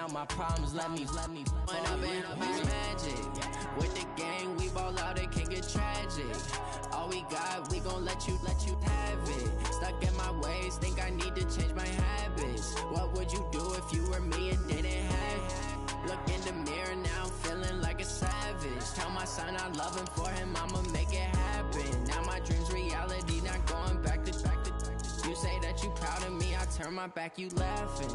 out my problems, let me point up and up is magic. With the gang, we ball out, it can get tragic. All we got, we gon' let you have it. Stuck in my ways, think I need to change my habits. What would you do if you were me and didn't have it? Look in the mirror now, I'm feeling like a savage. Tell my son I love him, for him I'ma make it happen. Now my dream's reality, not going back to. You say that you proud of me, I turn my back, you laughing.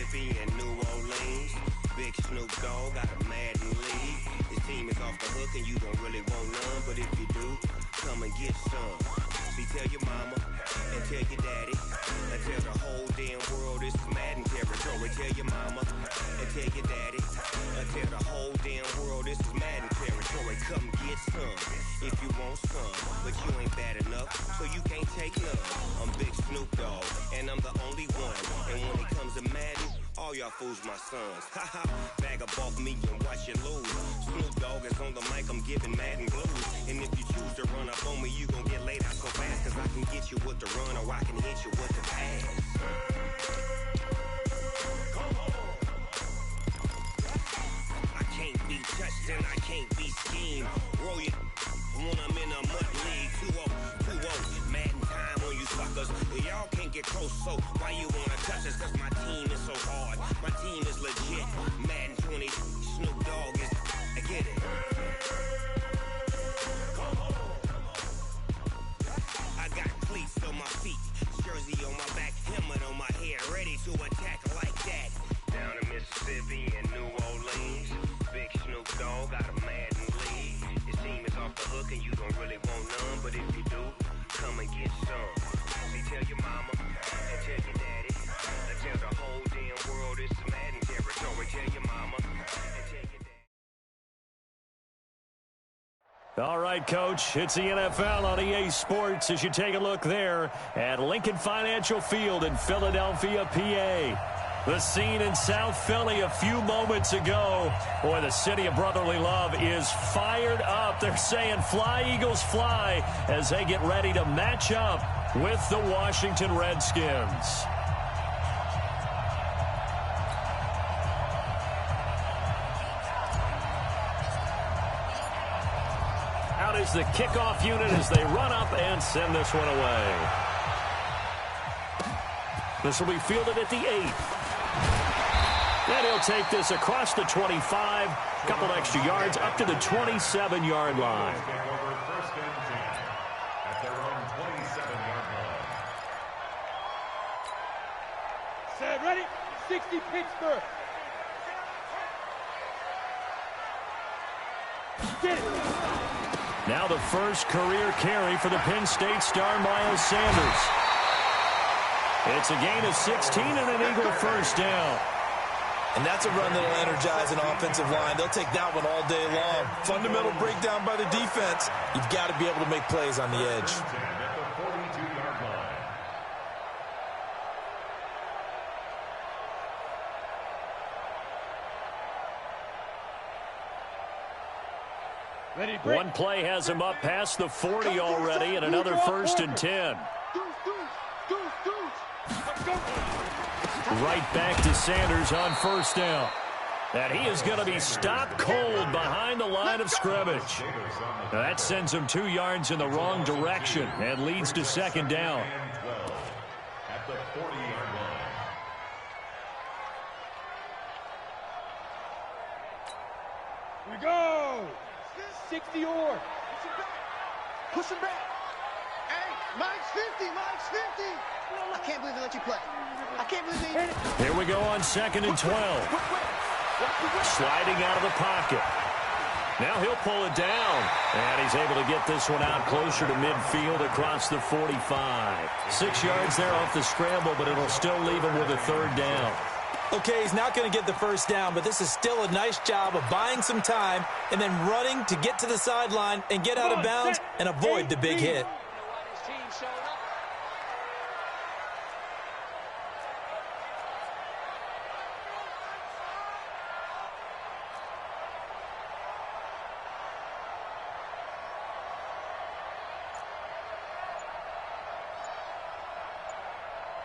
And New Orleans, big Snoop Dogg got a Madden league. His team is off the hook and you don't really want none, but if you do, come and get some. See, tell your mama and tell your daddy and tell the whole damn world this is Madden territory. Tell your mama and tell your daddy and tell the whole damn world this is Madden territory. Come get some if you want some, but you ain't bad enough, so you can't take none. I'm Big Snoop Dogg and I'm the only one, and when it comes to Madden, all y'all fools my sons. Haha, bag up off me and watch you lose. Snoop Dogg is on the mic, I'm giving Madden blues. And if you choose to run up on me, you gon' get laid out so fast, cause I can get you with the run or I can hit you with the pass. I can't be touched and I can't be schemed. Roll you when I'm in a mud league. 2-0, Madden time on you suckers. Y'all can't get close, so why you wanna touch us? Cause my team is so hard. My team is legit. Madden 20, Snoop Dogg is. I get it. I got cleats on my feet, jersey on my back, helmet on my head, ready to attack like that. Down in Mississippi and New Orleans, big Snoop Dogg got a Madden league. His team is off the hook and you don't really want none, but if you do, come and get some. See, tell your mama and tell your daddy and tell the whole damn world this is Madden territory. Tell your mama and tell your daddy. All right, Coach, it's the NFL on EA Sports as you take a look there at Lincoln Financial Field in Philadelphia, PA. The scene in South Philly a few moments ago. Boy, the city of brotherly love is fired up. They're saying fly, Eagles, fly as they get ready to match up with the Washington Redskins. Out is the kickoff unit as they run up and send this one away. This will be fielded at the 8th. And he'll take this across the 25, couple extra yards up to the 27-yard line. Set, ready? 60 Pittsburgh. Get it. Now the first career carry for the Penn State star Miles Sanders. It's a gain of 16 and an Eagle first down. And that's a run that'll energize an offensive line. They'll take that one all day long. Fundamental breakdown by the defense. You've got to be able to make plays on the edge. One play has him up past the 40 already, and another 1st and 10. Right back to Sanders on 1st down. And he is going to be stopped cold behind the line of scrimmage. Now that sends him 2 yards in the wrong direction and leads to 2nd down. At the 40-yard line. Here we go. 60 or. Push him back. Hey, Mike's 50. Mike's 50. I can't believe they let you play. I can't believe they... Here we go on 2nd and 12. Sliding out of the pocket. Now he'll pull it down. And he's able to get this one out closer to midfield across the 45. 6 yards there off the scramble, but it'll still leave him with a third down. Okay, he's not going to get the first down, but this is still a nice job of buying some time and then running to get to the sideline and get out of bounds and avoid the big hit.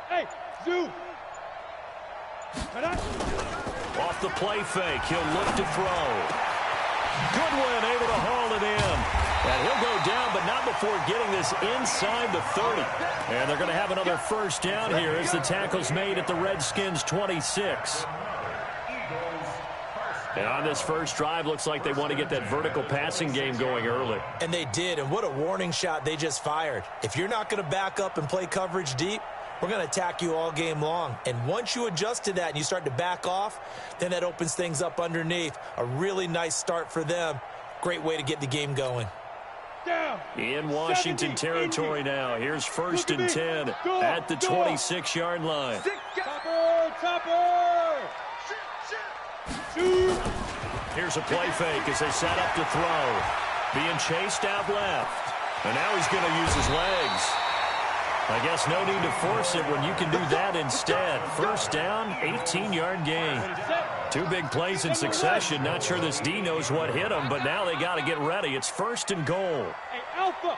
Hey, Zoo! Off the play fake, he'll look to throw. Goodwin able to haul it in. And he'll go down, but not before getting this inside the 30. And they're going to have another first down here as the tackle's made at the Redskins' 26. And on this first drive, looks like they want to get that vertical passing game going early. And they did, and what a warning shot they just fired. If you're not going to back up and play coverage deep, we're going to attack you all game long. And once you adjust to that and you start to back off, then that opens things up underneath. A really nice start for them. Great way to get the game going. In Washington territory now. Here's 1st and 10 at the 26-yard line. Topper! Here's a play fake as they set up to throw. Being chased out left. And now he's going to use his legs. I guess no need to force it when you can do that instead. First down, 18-yard gain. 2 big plays in succession. Not sure this D knows what hit him, but now they got to get ready. It's 1st and goal. Hey, Alpha!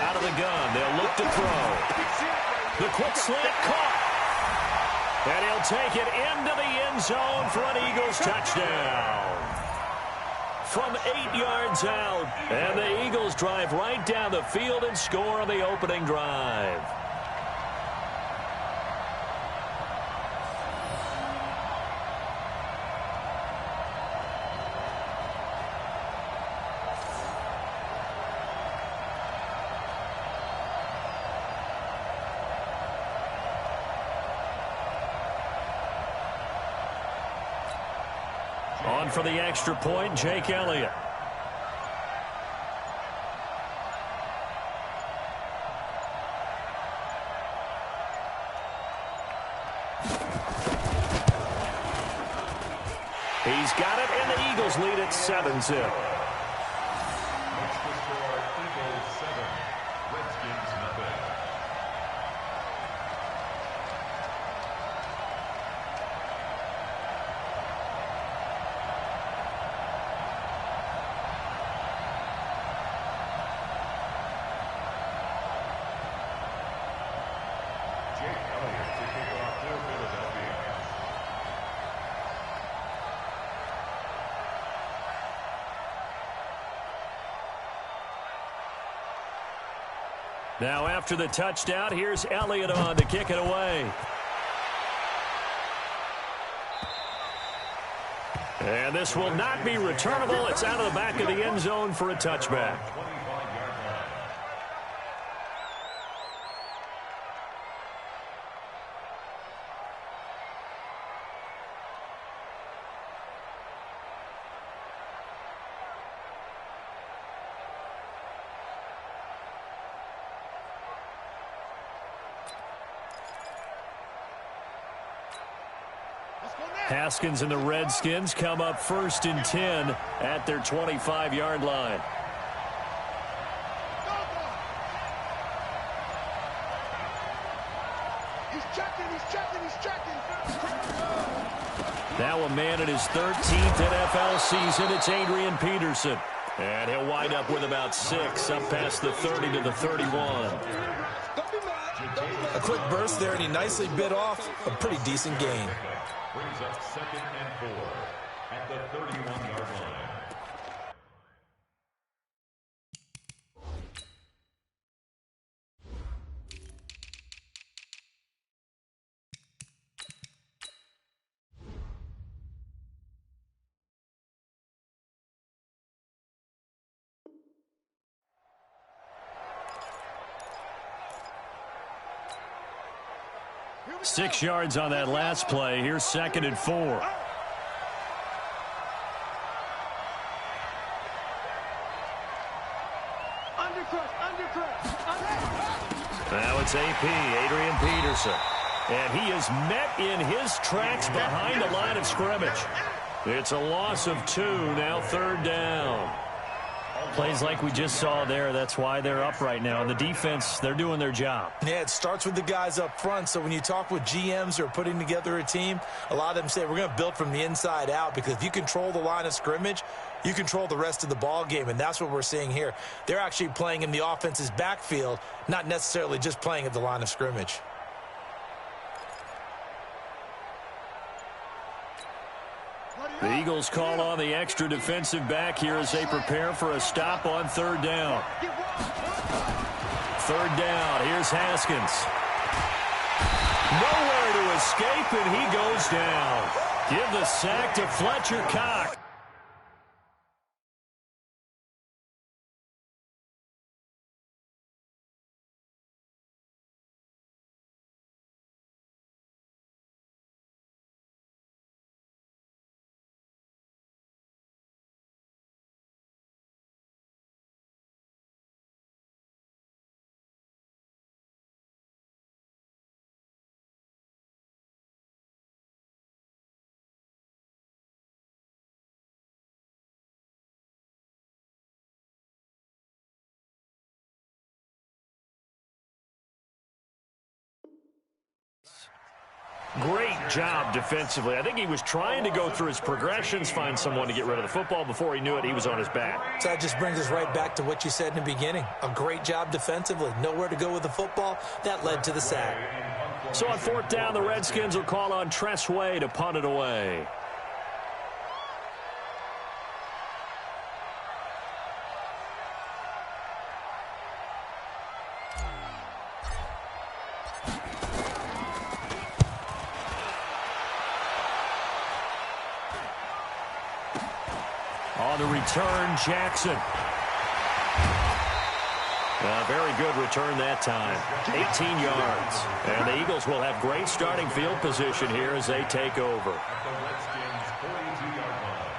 Out of the gun, they'll look to throw. The quick slant caught. And he'll take it into the end zone for an Eagles touchdown. From 8 yards out, and the Eagles drive right down the field and score on the opening drive. On for the extra point, Jake Elliott. He's got it, and the Eagles lead at 7-0. Now after the touchdown, here's Elliott on to kick it away. And this will not be returnable. It's out of the back of the end zone for a touchback. Haskins and the Redskins come up 1st and 10 at their 25-yard line. He's checking. Now a man in his 13th NFL season, it's Adrian Peterson. And he'll wind up with about 6 up past the 30 to the 31. A quick burst there, and he nicely bit off a pretty decent gain. Brings up 2nd and 4 at the 31-yard line. 6 yards on that last play. Here's 2nd and 4. Now it's AP, Adrian Peterson. And he is met in his tracks behind the line of scrimmage. It's a loss of 2, now 3rd down. Plays like we just saw there, that's why they're up right now. And the defense, they're doing their job. Yeah, it starts with the guys up front. So when you talk with GMs who are putting together a team, a lot of them say we're going to build from the inside out, because if you control the line of scrimmage, you control the rest of the ball game, and that's what we're seeing here. They're actually playing in the offense's backfield, not necessarily just playing at the line of scrimmage. The Eagles call on the extra defensive back here as they prepare for a stop on 3rd down. 3rd down, here's Haskins. Nowhere to escape, and he goes down. Give the sack to Fletcher Cox. Great job defensively. I think he was trying to go through his progressions, find someone to get rid of the football. Before he knew it, he was on his back. So that just brings us right back to what you said in the beginning. A great job defensively. Nowhere to go with the football. That led to the sack. So on 4th down, the Redskins will call on Tress Way to punt it away. On the return, Jackson. A very good return that time. 18 yards. And the Eagles will have great starting field position here as they take over. At the Redskins' 42-yard line.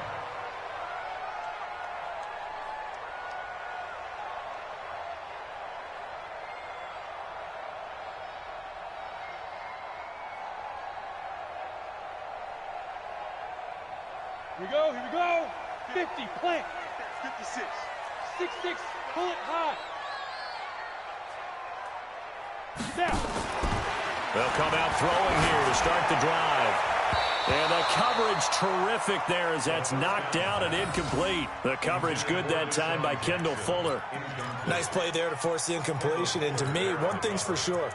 Here we go, here we go. 50, plant. 56. 6-6, pull it high. Down. They'll come out throwing here to start the drive. And the coverage terrific there as that's knocked down and incomplete. The coverage good that time by Kendall Fuller. Nice play there to force the incompletion. And to me, one thing's for sure.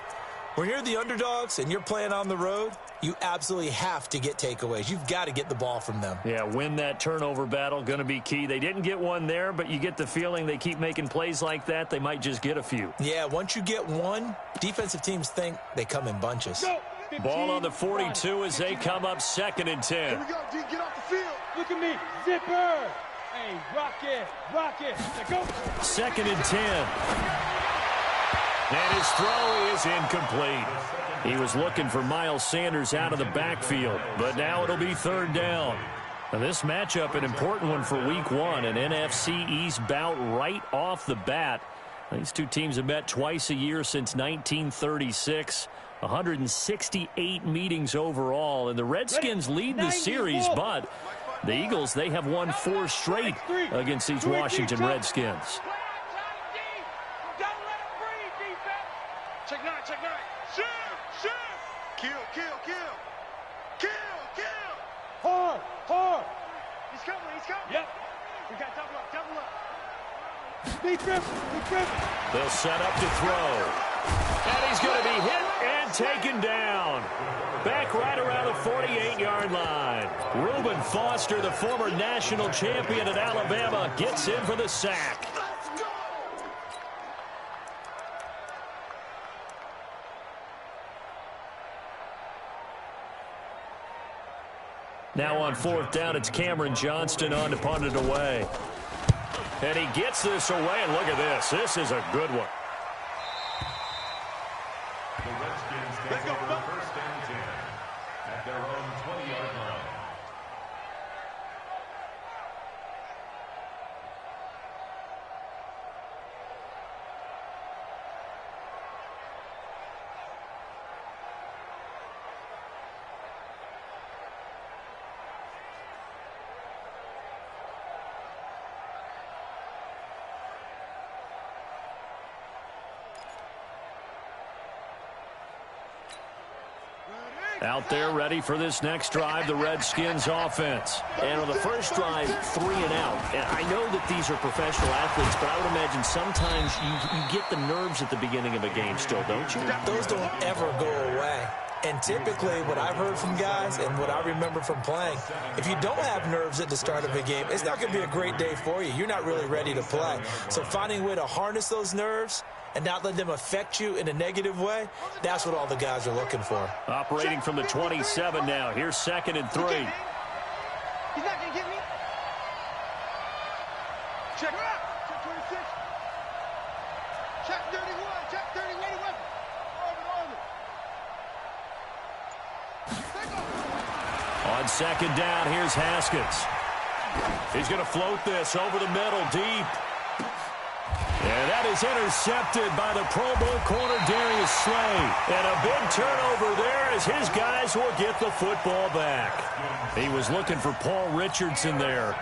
When you're the underdogs and you're playing on the road, you absolutely have to get takeaways. You've got to get the ball from them. Yeah, win that turnover battle, going to be key. They didn't get one there, but you get the feeling they keep making plays like that, they might just get a few. Yeah, once you get one, defensive teams think they come in bunches. Go. 15, Ball on the 42 as they come up 2nd and 10. Here we go, D. Get off the field. Look at me. Zipper. Hey, rock it. Rock it. Now go. 2nd and 10. And his throw is incomplete. He was looking for Miles Sanders out of the backfield, but now it'll be 3rd down. Now this matchup, an important one for Week 1, an NFC East bout right off the bat. These two teams have met twice a year since 1936. 168 meetings overall, and the Redskins lead the series, but the Eagles, they have won 4 straight against these Washington Redskins. Check 9, check 9. Shoot, shoot. Kill, kill, kill. Kill, kill. Hard, hard. He's coming, he's coming. Yep. We got double up, double up. Be careful, be careful. They'll set up to throw. And he's going to be hit and taken down. Back right around the 48-yard line. Reuben Foster, the former national champion at Alabama, gets in for the sack. Now on 4th down, it's Cameron Johnston on to punt it away. And he gets this away, and look at this. This is a good one. The Redskins take over 1st and Out there ready for this next drive, the Redskins offense. And on the first drive, 3 and out. And I know that these are professional athletes, but I would imagine sometimes you get the nerves at the beginning of a game still, don't you? Those don't ever go away. And typically what I've heard from guys and what I remember from playing, if you don't have nerves at the start of a game, it's not going to be a great day for you. You're not really ready to play. So finding a way to harness those nerves and not let them affect you in a negative way, that's what all the guys are looking for. Operating from the 27 now. Here's 2nd and 3. He's not going to get me. Check. Check 26. Check 31. Check 31. On 2nd down, here's Haskins. He's going to float this over the middle, deep. And that is intercepted by the Pro Bowl corner, Darius Slay. And a big turnover there as his guys will get the football back. He was looking for Paul Richardson there.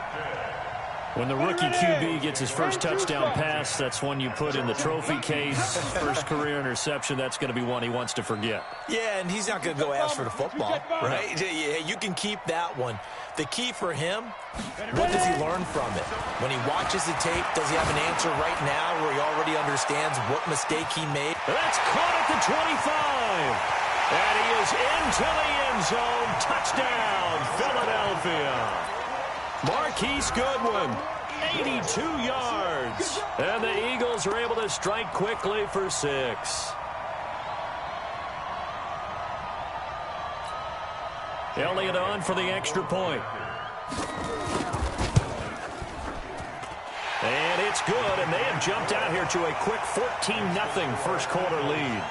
When the rookie QB gets his first touchdown pass, that's one you put in the trophy case. First career interception, that's going to be one he wants to forget. Yeah, and he's not going to go ask for the football, right? Yeah, you can keep that one. The key for him, what does he learn from it? When he watches the tape, does he have an answer right now where he already understands what mistake he made? That's caught at the 25. And he is into the end zone. Touchdown, Philadelphia. Marquise Goodwin, 82 yards. And the Eagles are able to strike quickly for 6. Elliott on for the extra point. And it's good, and they have jumped out here to a quick 14-0 first quarter lead.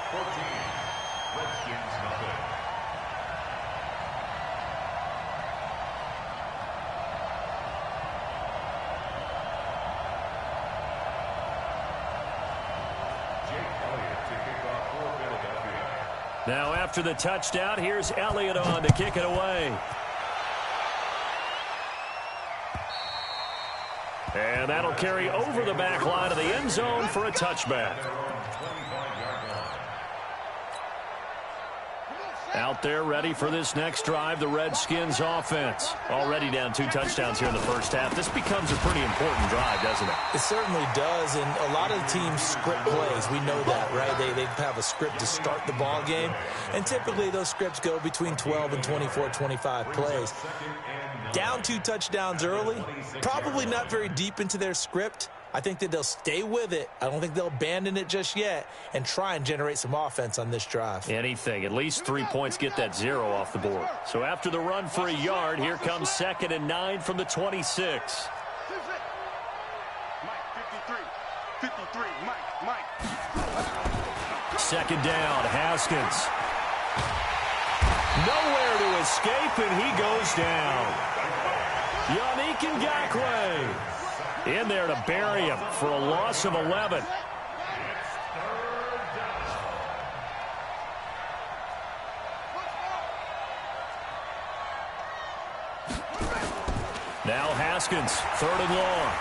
Now after the touchdown, here's Elliott on to kick it away. And that'll carry over the back line of the end zone for a touchback. Out there ready for this next drive, the Redskins offense. Already down 2 touchdowns here in the first half. This becomes a pretty important drive, doesn't it? It certainly does, and a lot of the teams script plays. We know that, right? They have a script to start the ball game, and typically those scripts go between 12 and 24, 25 plays. Down 2 touchdowns early, probably not very deep into their script. I think that they'll stay with it. I don't think they'll abandon it just yet and try and generate some offense on this drive. Anything. At least 3 points, get that 0 off the board. So after the run for a yard, here comes 2nd and 9 from the 26. Mike, 53, Mike. 2nd down, Haskins. Nowhere to escape, and he goes down. Yannick Ngakoue in there to bury him for a loss of 11. Now Haskins, 3rd and long.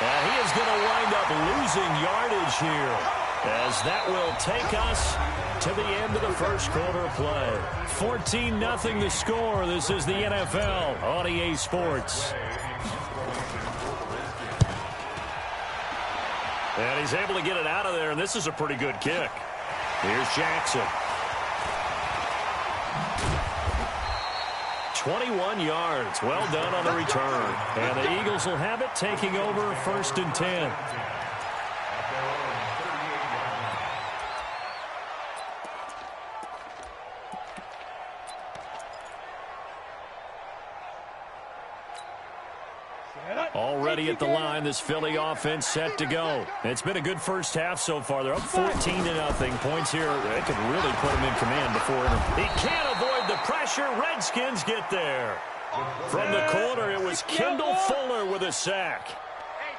And he is going to wind up losing yardage here, as that will take us to the end of the first quarter of play. 14-0 the score. This is the NFL on EA Sports. And he's able to get it out of there, and this is a pretty good kick. Here's Jackson. 21 yards. Well done on the return. And the Eagles will have it, taking over 1st and 10. Already at the line, this Philly offense set to go. It's been a good first half so far. They're up 14-0. Points here, they could really put him in command before he can't avoid the pressure. Redskins get there. From the corner, it was Kendall Fuller with a sack.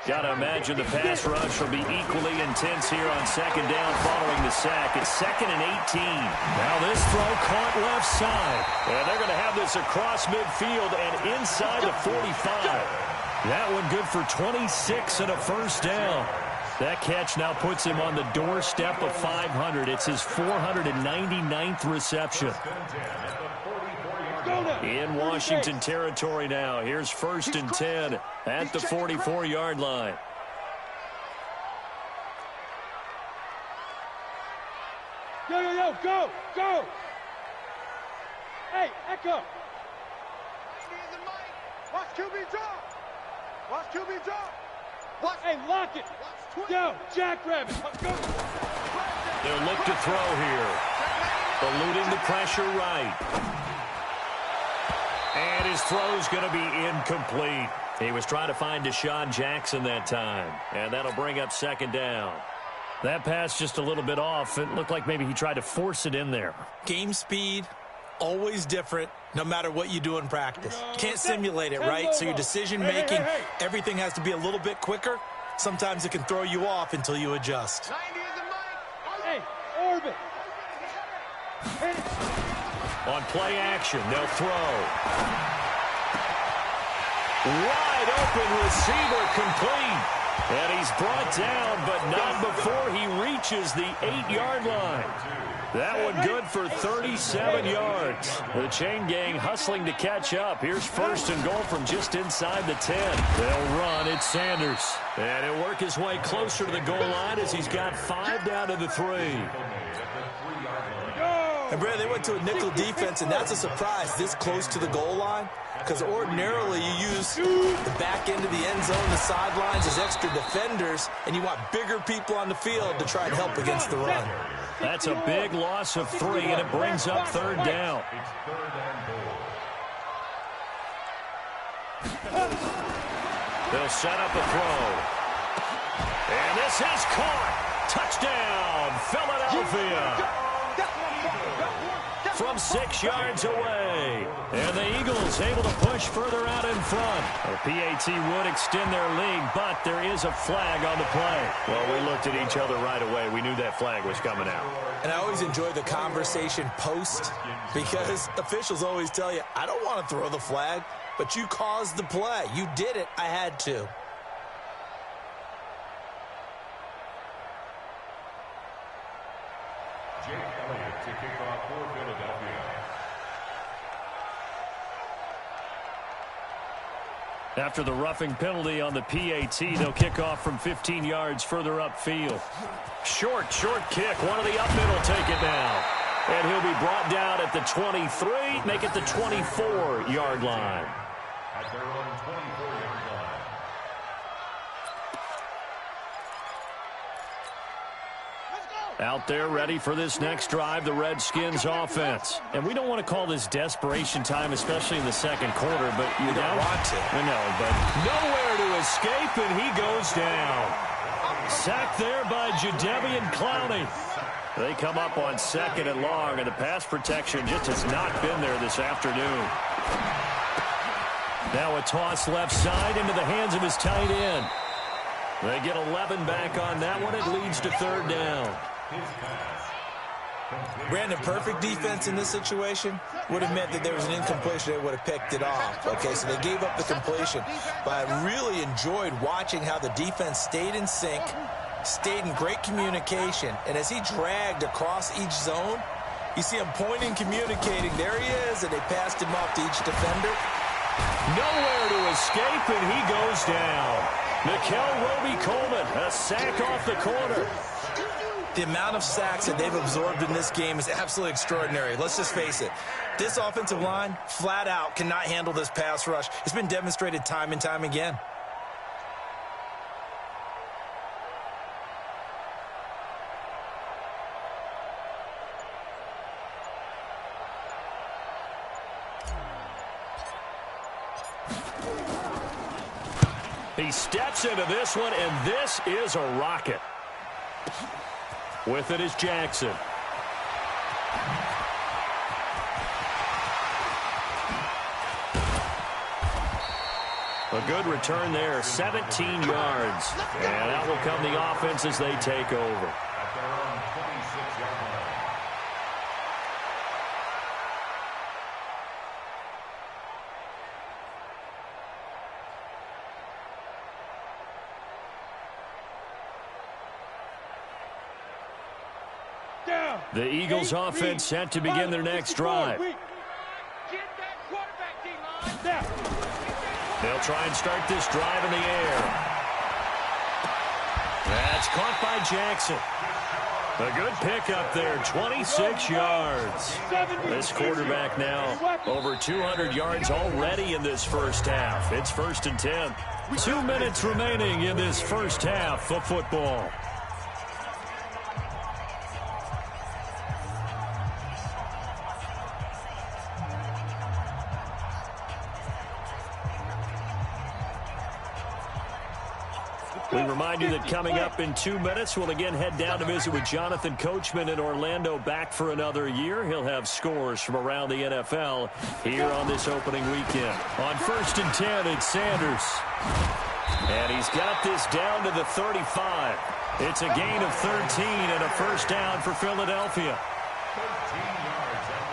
Got to imagine the pass rush will be equally intense here on 2nd down following the sack. It's 2nd and 18. Now this throw caught left side. And they're going to have this across midfield and inside the 45. That one good for 26 and a 1st down. That catch now puts him on the doorstep of 500. It's his 499th reception. In Washington territory now. Here's 1st and 10 at the 44-yard line. Yo, go! Hey, Echo! Watch QB drop! Hey, lock it! Yo, Jackrabbit! Go! They'll look to throw here. Eluding the pressure right. And his throw's going to be incomplete. He was trying to find Deshaun Jackson that time. And that'll bring up 2nd down. That pass just a little bit off. It looked like maybe he tried to force it in there. Game speed, always different, no matter what you do in practice. You can't simulate it, right? So your decision-making, everything has to be a little bit quicker. Sometimes it can throw you off until you adjust. Hey, orbit! On play action, they'll throw. Wide open receiver complete. And he's brought down, but not before he reaches the 8-yard line. That one good for 37 yards. The chain gang hustling to catch up. Here's 1st and goal from just inside the 10. They'll run. It's Sanders. And he'll work his way closer to the goal line as he's got 5 down to the 3. And, Brad, they went to a nickel defense, and that's a surprise this close to the goal line. Because ordinarily you use the back end of the end zone, the sidelines as extra defenders, and you want bigger people on the field to try and help against the run. That's a big loss of 3, and it brings up 3rd down. They'll set up a throw. And this is caught. Touchdown, Philadelphia. From 6 yards away. And the Eagles able to push further out in front. The PAT would extend their lead, but there is a flag on the play. Well, we looked at each other right away. We knew that flag was coming out. And I always enjoy the conversation post because officials always tell you, I don't want to throw the flag, but you caused the play. You did it. I had to. To kick off for Philadelphia. After the roughing penalty on the PAT, they'll kick off from 15 yards further upfield. Short kick. One of the up mid will take it now. And he'll be brought down at the 23, make it the 24-yard line. At their own 24-yard line. Out there ready for this next drive, the Redskins offense. And we don't want to call this desperation time, especially in the 2nd quarter, but you don't want to. I know, but nowhere to escape, and he goes down. Sacked there by Jadeveon Clowney. They come up on 2nd and long, and the pass protection just has not been there this afternoon. Now a toss left side into the hands of his tight end. They get 11 back on that one. It leads to 3rd down. Brandon, perfect defense in this situation would have meant that there was an incompletion. They would have picked it off. Okay, so they gave up the completion. But I really enjoyed watching how the defense stayed in sync, stayed in great communication. And as he dragged across each zone, you see him pointing, communicating. There he is, and they passed him off to each defender. Nowhere to escape, and he goes down. Mikel Roby-Coleman, a sack off the corner. The amount of sacks that they've absorbed in this game is absolutely extraordinary. Let's just face it. This offensive line, flat out, cannot handle this pass rush. It's been demonstrated time and time again. He steps into this one, and this is a rocket. With it is Jackson. A good return there, 17 yards. And out will come the offense as they take over. At their own 26-yard line. The Eagles offense set to begin their next drive. They'll try and start this drive in the air. That's caught by Jackson. A good pickup there, 26 yards. This quarterback now over 200 yards already in this first half. It's 1st and 10. 2 minutes remaining in this first half of football. We remind you that coming up in 2 minutes, we'll again head down to visit with Jonathan Coachman in Orlando, back for another year. He'll have scores from around the NFL here on this opening weekend. On 1st and 10, it's Sanders. And he's got this down to the 35. It's a gain of 13 and a first down for Philadelphia.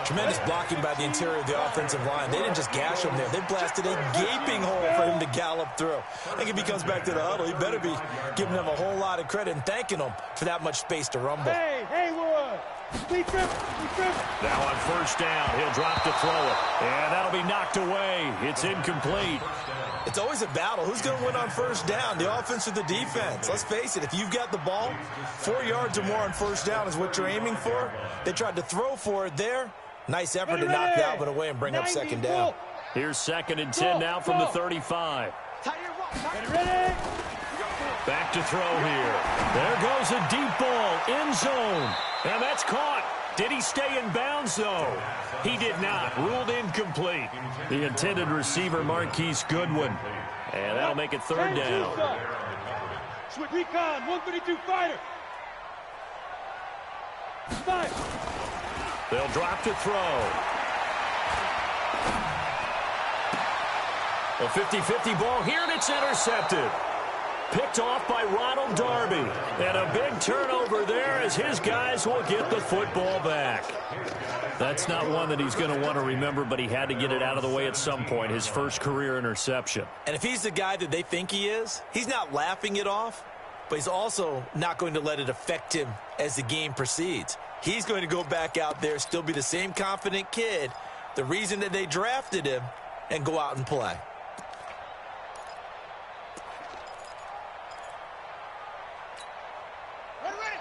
Tremendous blocking by the interior of the offensive line. They didn't just gash him there. They blasted a gaping hole for him to gallop through. I think if he comes back to the huddle, he better be giving them a whole lot of credit and thanking them for that much space to rumble. Hey, Haywood. Now on first down, he'll drop to throw it. And that'll be knocked away. It's incomplete. It's always a battle. Who's going to win on first down, the offense or the defense? Let's face it, if you've got the ball, 4 yards or more on first down is what you're aiming for. They tried to throw for it there. Nice effort to knock that one away and bring up second down. Here's 2nd and 10 now from the 35. Back to throw here. There goes a deep ball, end zone. And that's caught. Did he stay in bounds, though? He did not. Ruled incomplete. The intended receiver, Marquise Goodwin. And that'll make it 3rd down. Switch recon, 132 fighter. 5. They'll drop to throw. A 50-50 ball here, and it's intercepted. Picked off by Ronald Darby. And a big turnover there as his guys will get the football back. That's not one that he's going to want to remember, but he had to get it out of the way at some point, his first career interception. And if he's the guy that they think he is, he's not laughing it off, but he's also not going to let it affect him as the game proceeds. He's going to go back out there, still be the same confident kid, the reason that they drafted him, and go out and play.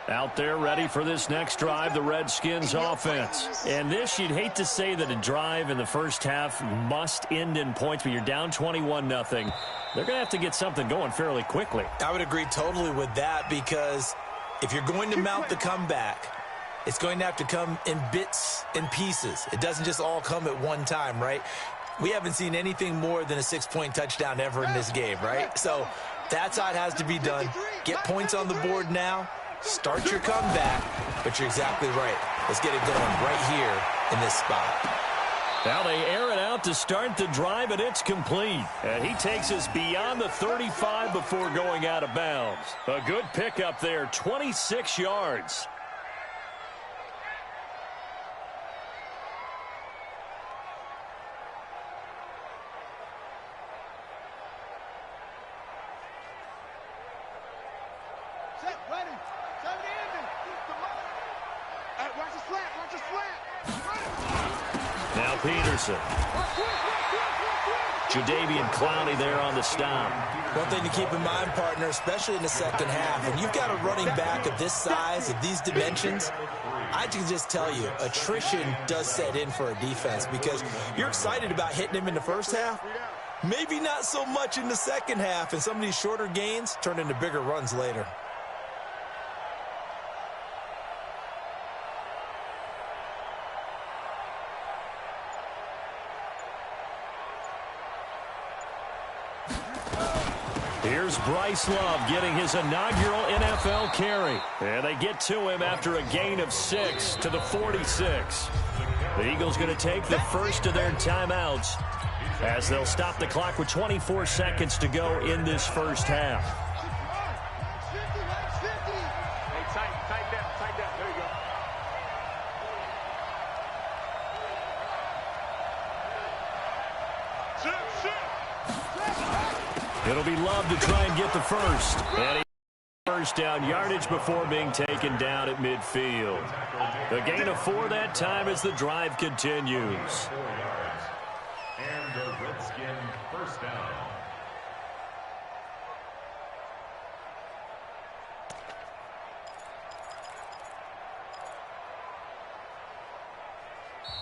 Out there ready for this next drive, the Redskins offense. And this, you'd hate to say that a drive in the first half must end in points, but you're down 21-0. They're going to have to get something going fairly quickly. I would agree totally with that, because if you're going to mount the comeback, it's going to have to come in bits and pieces. It doesn't just all come at one time, right? We haven't seen anything more than a 6-point touchdown ever in this game, right? So that's how it has to be done. Get points on the board now. Start your comeback, but you're exactly right. Let's get it going right here in this spot. Now they air it out to start the drive, and it's complete. And he takes us beyond the 35 before going out of bounds. A good pickup there, 26 yards. Now Peterson. Jadeveon Clowney there on the stop. One thing to keep in mind, partner, especially in the second half, when you've got a running back of this size, of these dimensions, I can just tell you, attrition does set in for a defense, because you're excited about hitting him in the first half, maybe not so much in the second half, and some of these shorter gains turn into bigger runs later. Here's Bryce Love getting his inaugural NFL carry. And they get to him after a gain of 6 to the 46. The Eagles going to take the first of their timeouts as they'll stop the clock with 24 seconds to go in this first half. It'll be Love to try and get the first. And first down yardage before being taken down at midfield. The gain of 4 that time as the drive continues. 4 yards. And the Redskin first down.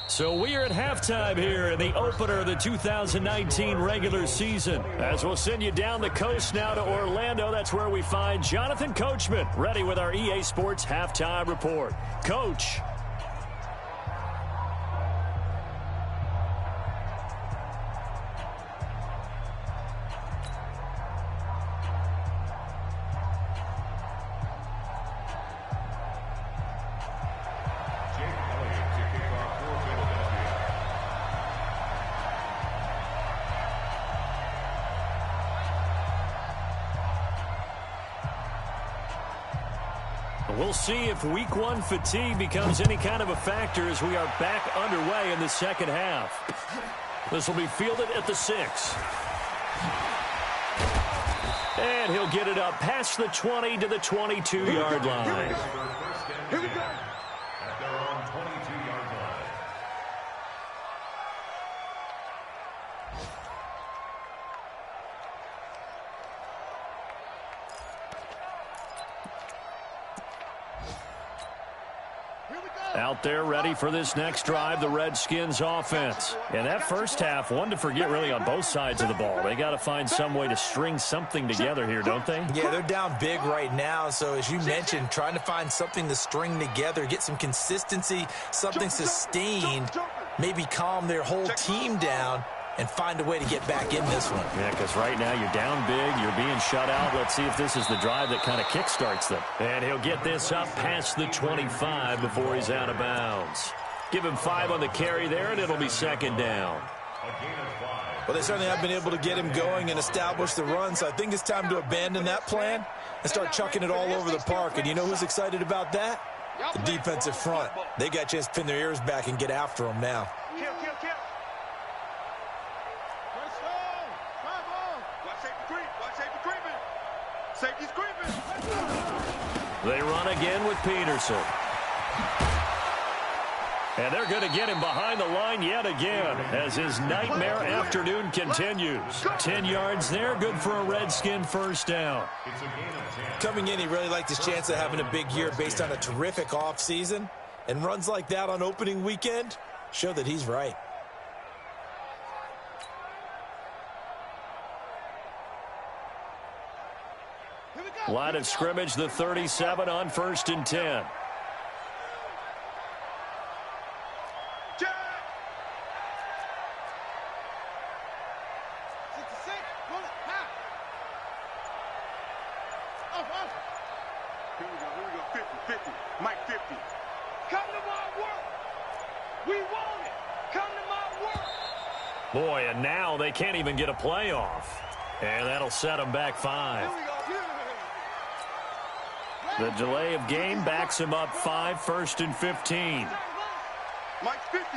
So we are at halftime here in the opener of the 2019 regular season. As we'll send you down the coast now to Orlando, that's where we find Jonathan Coachman, ready with our EA Sports halftime report. Coach. We'll see if week 1 fatigue becomes any kind of a factor as we are back underway in the second half. This will be fielded at the 6. And he'll get it up past the 20 to the 22-yard line. Here we go. At their own 22-yard line. Out there ready for this next drive, the Redskins offense. And that first half, one to forget really on both sides of the ball. They got to find some way to string something together here, don't they? Yeah, they're down big right now. So as you mentioned, trying to find something to string together, get some consistency, something sustained, maybe calm their whole team down and find a way to get back in this one. Yeah, because right now you're down big, you're being shut out. Let's see if this is the drive that kind of kickstarts them. And he'll get this up past the 25 before he's out of bounds. Give him 5 on the carry there, and it'll be second down. Well, they certainly have been able to get him going and establish the run, so I think it's time to abandon that plan and start chucking it all over the park. And you know who's excited about that? The defensive front. They got a chance to pin their ears back and get after him now. Kill. Safety's creeping. They run again with Peterson. And they're going to get him behind the line yet again as his nightmare afternoon continues. 10 yards there, good for a Redskin first down. Coming in, he really liked his chance of having a big year based on a terrific offseason. And runs like that on opening weekend show that he's right. Line of scrimmage, the 37 on 1st and 10. Here we go. 50. Mike 50. Come to my work. We want it. Come to my work. Boy, and now they can't even get a play off. And that'll set them back 5. The delay of game backs him up 5, 1st and 15. Mike's 50.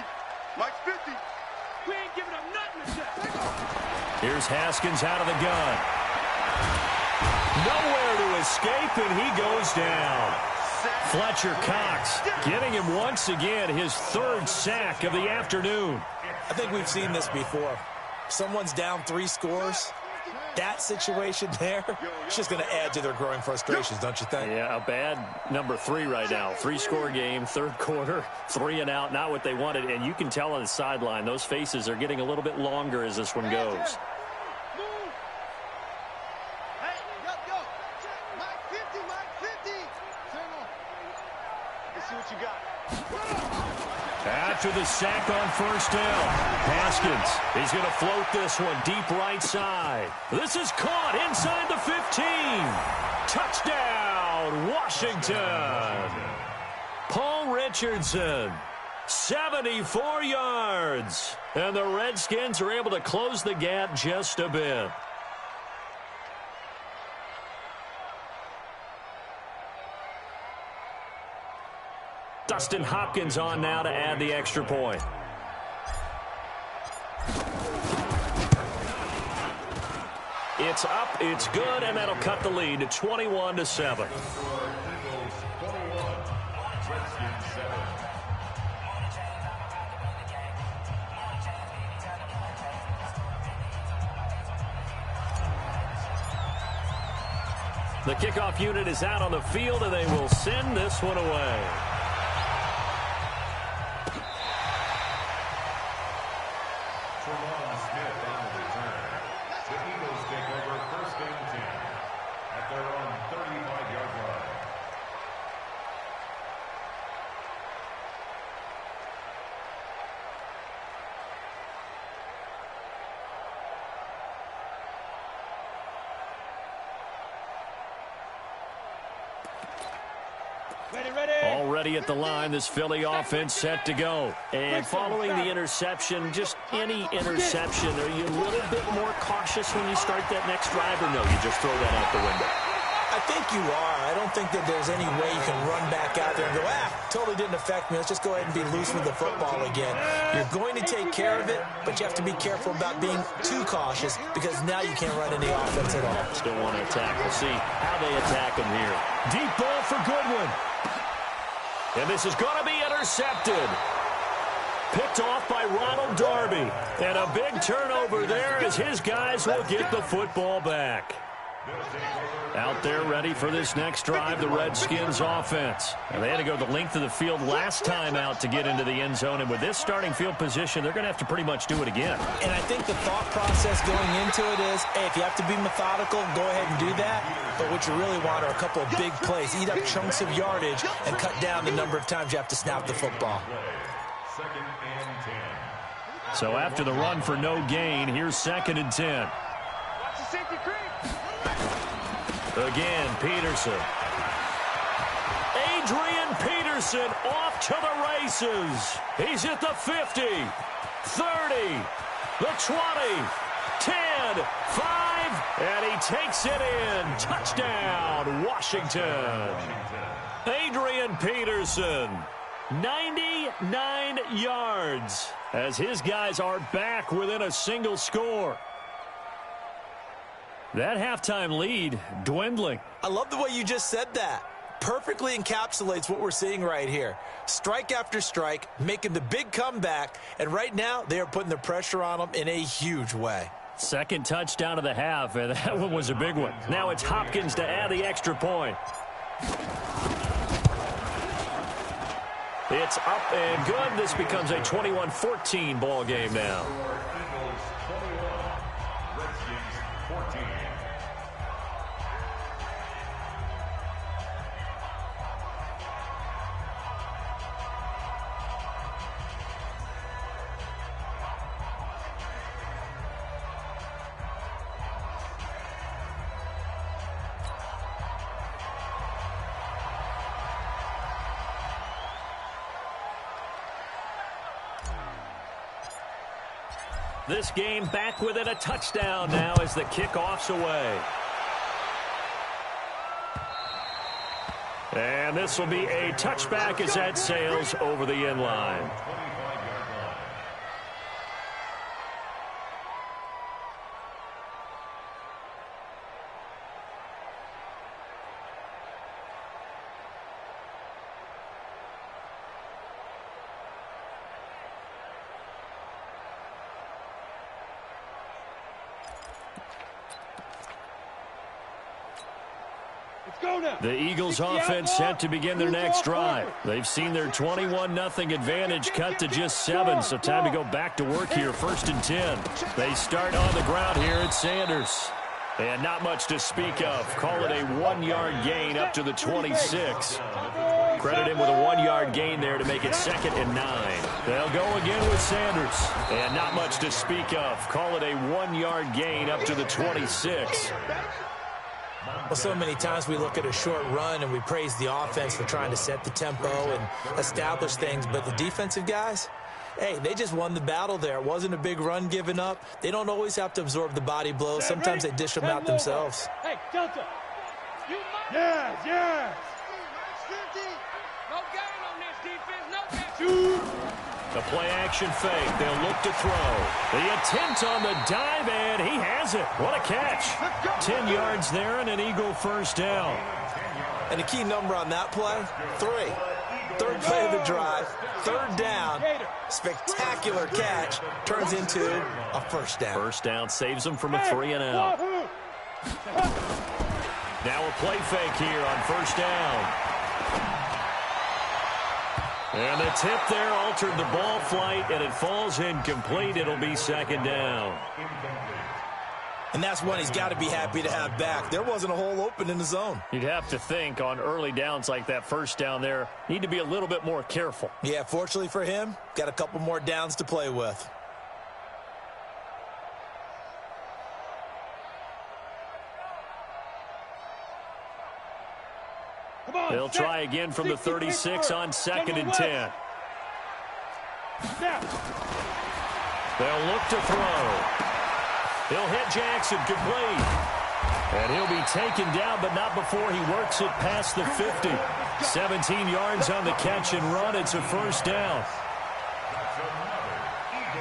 We ain't giving up nothing to Here's Haskins out of the gun. Nowhere to escape, and he goes down. Fletcher Cox getting him once again his 3rd sack of the afternoon. I think we've seen this before. Someone's down 3 scores. That situation there, it's just going to add to their growing frustrations, don't you think? Yeah, a bad number 3 right now. 3-score game, 3rd quarter, 3 and out, not what they wanted. And you can tell on the sideline, those faces are getting a little bit longer as this one goes. Hey, go. Mike 50. Turn on. Let's see what you got. After the sack on 1st down, Haskins, he's going to float this one deep right side. This is caught inside the 15. Touchdown, Washington. Paul Richardson, 74 yards. And the Redskins are able to close the gap just a bit. Dustin Hopkins on now to add the extra point. It's up, it's good, and that'll cut the lead to 21-7. The kickoff unit is out on the field, and they will send this one away. Already at the line, this Philly offense set to go. And following the interception, just any interception, are you a little bit more cautious when you start that next drive, or no, you just throw that out the window? I think you are. I don't think that there's any way you can run back out there and go, totally didn't affect me. Let's just go ahead and be loose with the football again. You're going to take care of it, but you have to be careful about being too cautious because now you can't run any offense at all. Still want to attack. We'll see how they attack him here. Deep ball for Goodwin. And this is going to be intercepted. Picked off by Ronald Darby. And a big turnover there as his guys will get the football back. Out there ready for this next drive, the Redskins offense. And they had to go the length of the field last time out to get into the end zone. And with this starting field position, they're going to have to pretty much do it again. And I think the thought process going into it is, hey, if you have to be methodical, go ahead and do that. But what you really want are a couple of big plays. Eat up chunks of yardage and cut down the number of times you have to snap the football. So after the run for no gain, here's 2nd and 10. Again, Peterson. Adrian Peterson off to the races. He's at the 50, 30, the 20, 10, 5, and he takes it in. Touchdown, Washington. Adrian Peterson, 99 yards, as his guys are back within a single score. That halftime lead dwindling. I love the way you just said that. Perfectly encapsulates what we're seeing right here. Strike after strike, making the big comeback, and right now they are putting the pressure on them in a huge way. Second touchdown of the half, and that one was a big one. Now it's Hopkins to add the extra point. It's up and good. This becomes a 21-14 ball game now. This game back within a touchdown now as the kickoff's away. And this will be a touchback as that sails over the end line. The Eagles offense set to begin their next drive. They've seen their 21-0 advantage cut to just 7, so time to go back to work here, 1st and 10. They start on the ground here at Sanders. And not much to speak of. Call it a 1-yard gain up to the 26. Credit him with a 1-yard gain there to make it 2nd and 9. They'll go again with Sanders. And not much to speak of. Call it a 1-yard gain up to the 26. Well, so many times we look at a short run and we praise the offense for trying to set the tempo and establish things, but the defensive guys, hey, they just won the battle there. It wasn't a big run given up. They don't always have to absorb the body blows. Sometimes they dish them out themselves. Hey, Delta. Yes. No gain on this defense, no gain. The play-action fake. They'll look to throw. The attempt on the dive, and he has it. What a catch. 10 yards there and an Eagle first down. And a key number on that play, 3. Third play of the drive, third down, spectacular catch, turns into a first down. First down saves them from a 3-and-out. Now a play fake here on first down. And the tip there altered the ball flight, and it falls incomplete. It'll be second down. And that's one he's got to be happy to have back. There wasn't a hole open in the zone. You'd have to think on early downs like that first down there, need to be a little bit more careful. Yeah, fortunately for him, got a couple more downs to play with. They'll try again from the 36 on 2nd and 10. They'll look to throw. He'll hit Jackson, complete. And he'll be taken down, but not before he works it past the 50. 17 yards on the catch and run. It's a first down.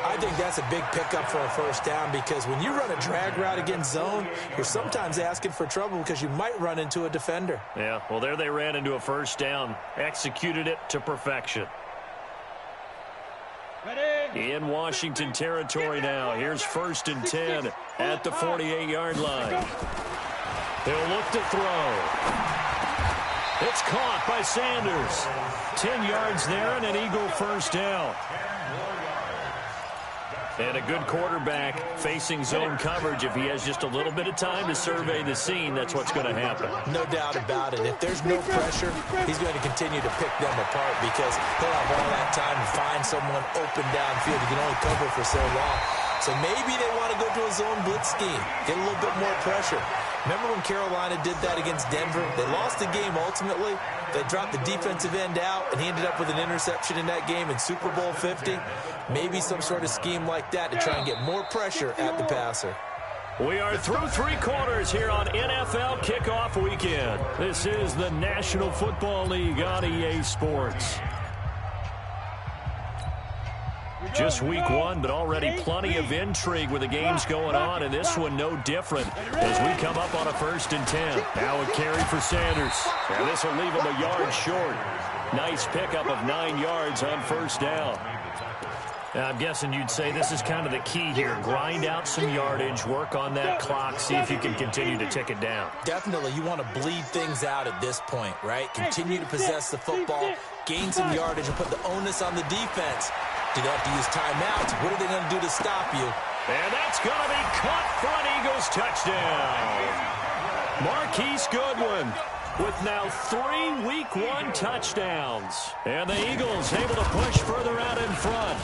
I think that's a big pickup for a first down because when you run a drag route against zone, you're sometimes asking for trouble because you might run into a defender. Yeah, well, there they ran into a first down. Executed it to perfection. In Washington territory now. Here's 1st and 10 at the 48-yard line. They'll look to throw. It's caught by Sanders. 10 yards there and an Eagle first down. And a good quarterback facing zone coverage. If he has just a little bit of time to survey the scene, that's what's going to happen. No doubt about it. If there's no pressure, he's going to continue to pick them apart because he'll have all that time to find someone open downfield. He can only cover for so long. So maybe they want to go to a zone blitz scheme, get a little bit more pressure. Remember when Carolina did that against Denver? They lost the game ultimately. They dropped the defensive end out, and he ended up with an interception in that game in Super Bowl 50. Maybe some sort of scheme like that to try and get more pressure at the passer. We are through 3 quarters here on NFL Kickoff Weekend. This is the National Football League on EA Sports. Just week 1, but already plenty of intrigue with the games going on, and this one no different as we come up on a 1st and 10. Now a carry for Sanders, and this will leave him a yard short. Nice pickup of 9 yards on first down. I'm guessing you'd say this is kind of the key here. Grind out some yardage, work on that clock, see if you can continue to tick it down. Definitely, you want to bleed things out at this point, right? Continue to possess the football, gain some yardage, and put the onus on the defense. Do they have to use timeouts? What are they going to do to stop you? And that's going to be caught for an Eagles touchdown. Marquise Goodwin with now 3 Week 1 touchdowns. And the Eagles able to push further out in front.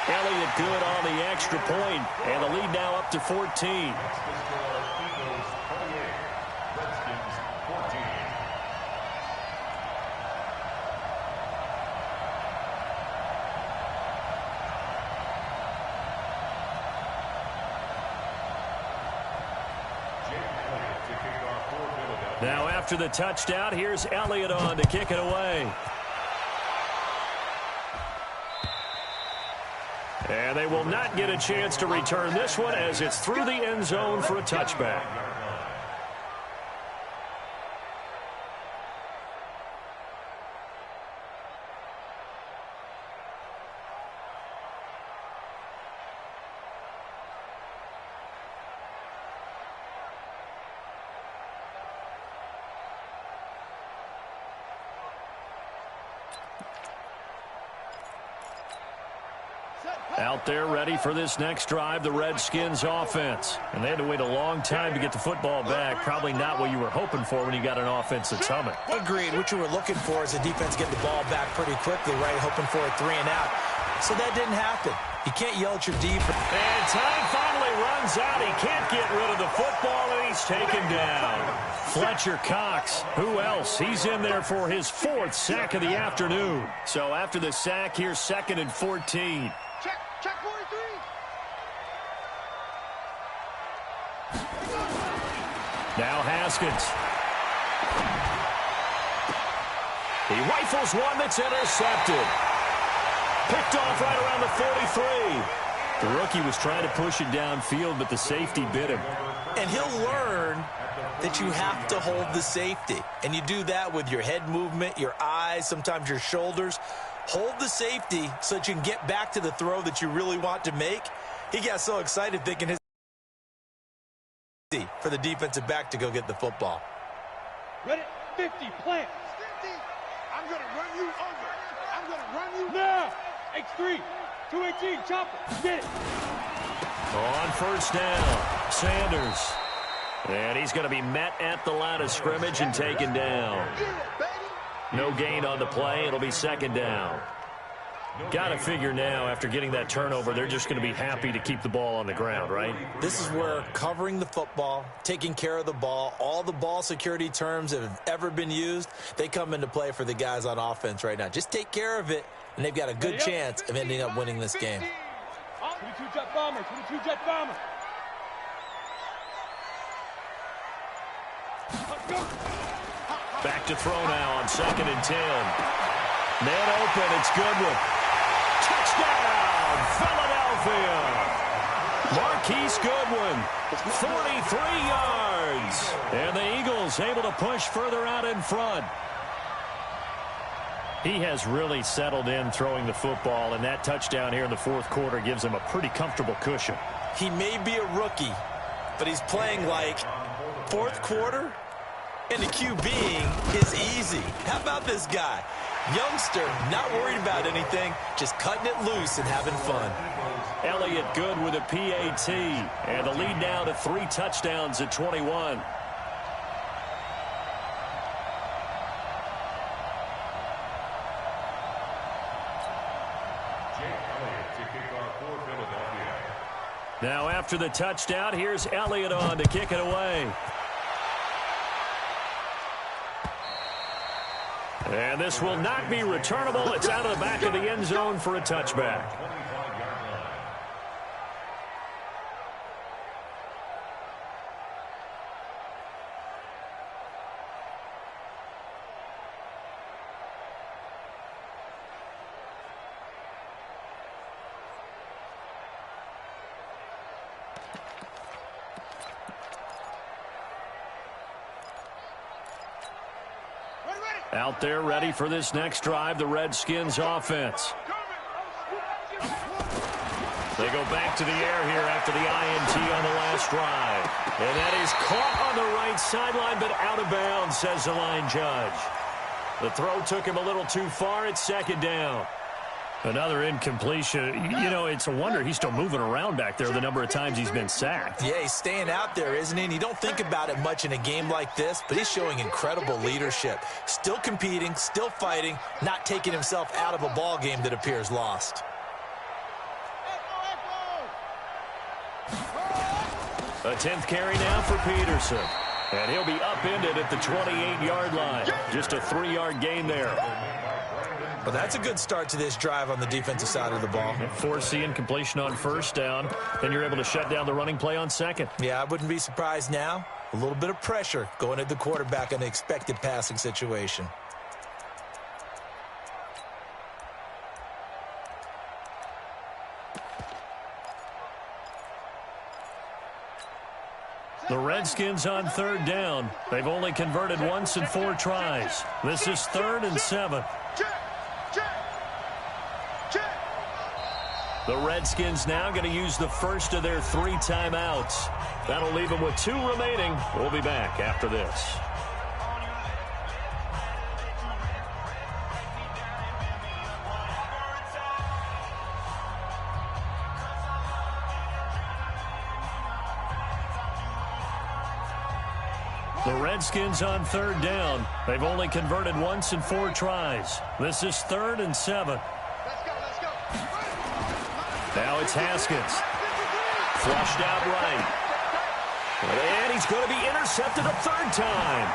Elliott good on the extra point, and the lead now up to 14. Now after the touchdown, here's Elliott on to kick it away. And they will not get a chance to return this one as it's through the end zone for a touchback. Out there ready for this next drive, the Redskins offense. And they had to wait a long time to get the football back. Probably not what you were hoping for when you got an offense that's humming. Agreed. What you were looking for is the defense get the ball back pretty quickly, right? Hoping for a 3 and out. So that didn't happen. You can't yell at your defense. And time finally runs out. He can't get rid of the football, and he's taken down. Fletcher Cox. Who else? He's in there for his 4th sack of the afternoon. So after the sack, here's 2nd and 14. Check 43. Now Haskins. He rifles one that's intercepted. Picked off right around the 43. The rookie was trying to push it downfield, but the safety bit him. And he'll learn that you have to hold the safety. And you do that with your head movement, your eyes, sometimes your shoulders. Hold the safety so that you can get back to the throw that you really want to make. He got so excited thinking his for the defensive back to go get the football. Ready? 50, plant. 50. I'm going to run you over. I'm going to run you Now. X3. 218, chopper. Get it. On first down, Sanders. And he's going to be met at the line of scrimmage and taken down. No gain on the play. It'll be second down. Got to figure now, after getting that turnover, they're just going to be happy to keep the ball on the ground, right? This is where covering the football, taking care of the ball, all the ball security terms that have ever been used, they come into play for the guys on offense right now. Just take care of it, and they've got a good chance of ending up winning this game. 22 jet bomber, 22 jet bomber. Let's go. Back to throw now on 2nd and 10. Man open, it's Goodwin. Touchdown, Philadelphia. Marquise Goodwin, 43 yards. And the Eagles able to push further out in front. He has really settled in throwing the football, and that touchdown here in the fourth quarter gives him a pretty comfortable cushion. He may be a rookie, but he's playing like fourth quarter, and the QBing is easy. How about this guy? Youngster, not worried about anything, just cutting it loose and having fun. Elliott good with a PAT, and the lead now to 3 touchdowns at 21. Now after the touchdown, here's Elliott on to kick it away. And this will not be returnable. It's out of the back of the end zone for a touchback. Out there ready for this next drive, the Redskins offense. They go back to the air here after the INT on the last drive. And that is caught on the right sideline, but out of bounds, says the line judge. The throw took him a little too far. It's second down. Another incompletion. You know, it's a wonder he's still moving around back there the number of times he's been sacked. Yeah, he's staying out there, isn't he? And you don't think about it much in a game like this, but he's showing incredible leadership. Still competing, still fighting, not taking himself out of a ball game that appears lost. A 10th carry now for Peterson. And he'll be upended at the 28-yard line. Just a 3-yard gain there. Well, that's a good start to this drive on the defensive side of the ball. Force the incompletion on first down. Then you're able to shut down the running play on second. Yeah, I wouldn't be surprised now. A little bit of pressure going at the quarterback in an expected passing situation. The Redskins on third down. They've only converted once in 4 tries. This is 3rd and 7. The Redskins now going to use the first of their 3 timeouts. That'll leave them with 2 remaining. We'll be back after this. The Redskins on third down. They've only converted once in 4 tries. This is 3rd and 7. Now it's Haskins. Flushed out right. And he's going to be intercepted a 3rd time.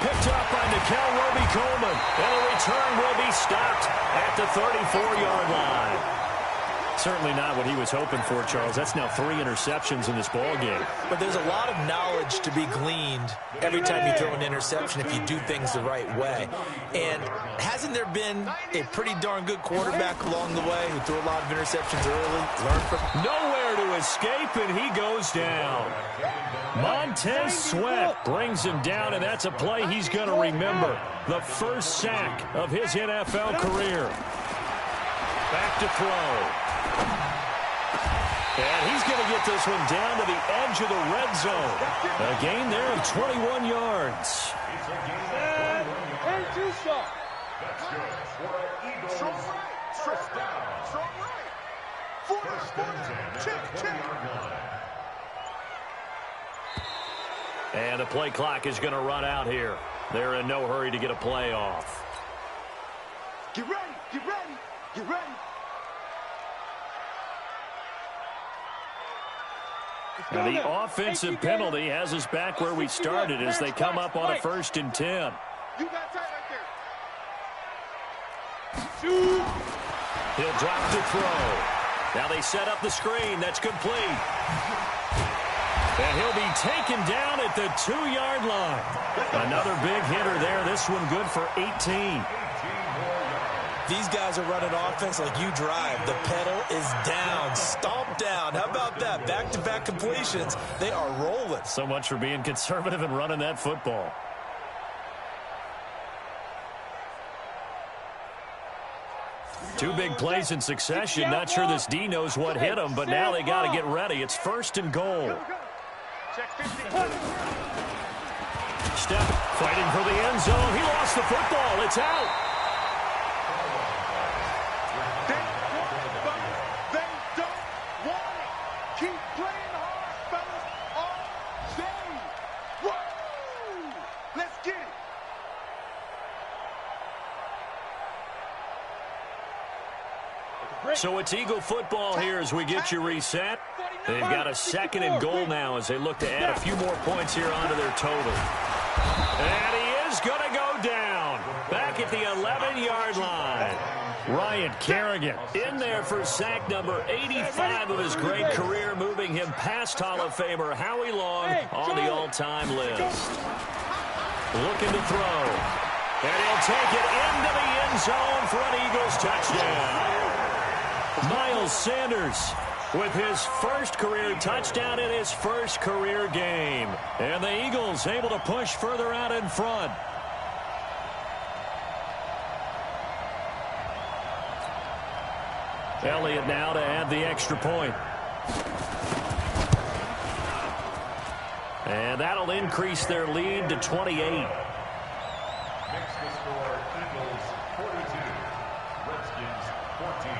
Picked up by Nikel Roby-Coleman. And the return will be stopped at the 34-yard line. Certainly not what he was hoping for, Charles. That's now 3 interceptions in this ball game. But there's a lot of knowledge to be gleaned every time you throw an interception if you do things the right way. And hasn't there been a pretty darn good quarterback along the way who threw a lot of interceptions early, learned from? Nowhere to escape, and he goes down. Montez Sweat brings him down, and that's a play he's going to remember. The first sack of his NFL career. Back to throw. And he's going to get this one down to the edge of the red zone. A gain there of 21 yards. And 2 shot. That's good for an Eagles. First down. First and 10 at the 20-yard line. And the play clock is going to run out here. They're in no hurry to get a play off. Get ready, get ready, get ready. And the offensive penalty has us back where we started as they come up on a 1st and 10. You got tight right there. Shoot. He'll drop to throw. Now they set up the screen. That's complete. And he'll be taken down at the 2-yard line. Another big hitter there. This one good for 18. These guys are running offense like you drive. The pedal is down, stomp down. How about that? Back-to-back completions. They are rolling. So much for being conservative and running that football. Two big plays in succession. Not sure this D knows what hit him, but now they got to get ready. It's 1st and goal. Step fighting for the end zone. He lost the football. It's out. So it's Eagle football here as we get you reset. They've got a 2nd and goal now as they look to add a few more points here onto their total. And he is going to go down back at the 11-yard line. Ryan Kerrigan in there for sack number 85 of his great career, moving him past Hall of Famer Howie Long on the all-time list. Looking to throw. And he'll take it into the end zone for an Eagles touchdown. Miles Sanders with his first career touchdown in his first career game. And the Eagles able to push further out in front. Elliott now to add the extra point. And that'll increase their lead to 28. Makes the score Eagles 42, Redskins 14.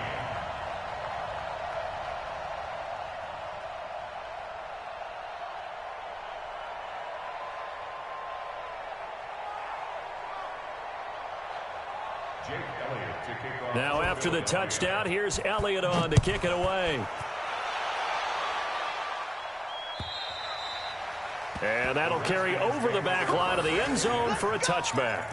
Now after the touchdown, here's Elliott on to kick it away. And that'll carry over the back line of the end zone for a touchback.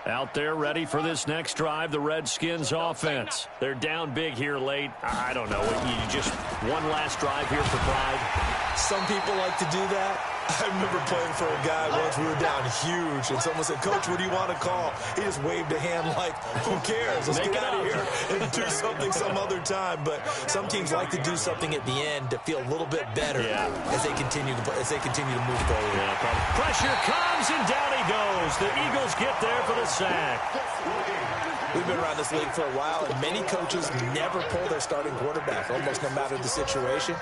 Out there ready for this next drive, the Redskins offense. They're down big here late. I don't know. You just one last drive here for pride. Some people like to do that. I remember playing for a guy once. We were down huge, and someone said, "Coach, what do you want to call?" He just waved a hand like, "Who cares? Let's get out of here and do something some other time." But some teams like to do something at the end to feel a little bit better as they continue to move forward. Yeah, pressure comes, and down he goes. The Eagles get there for the sack. We've been around this league for a while, and many coaches never pull their starting quarterback, almost no matter the situation.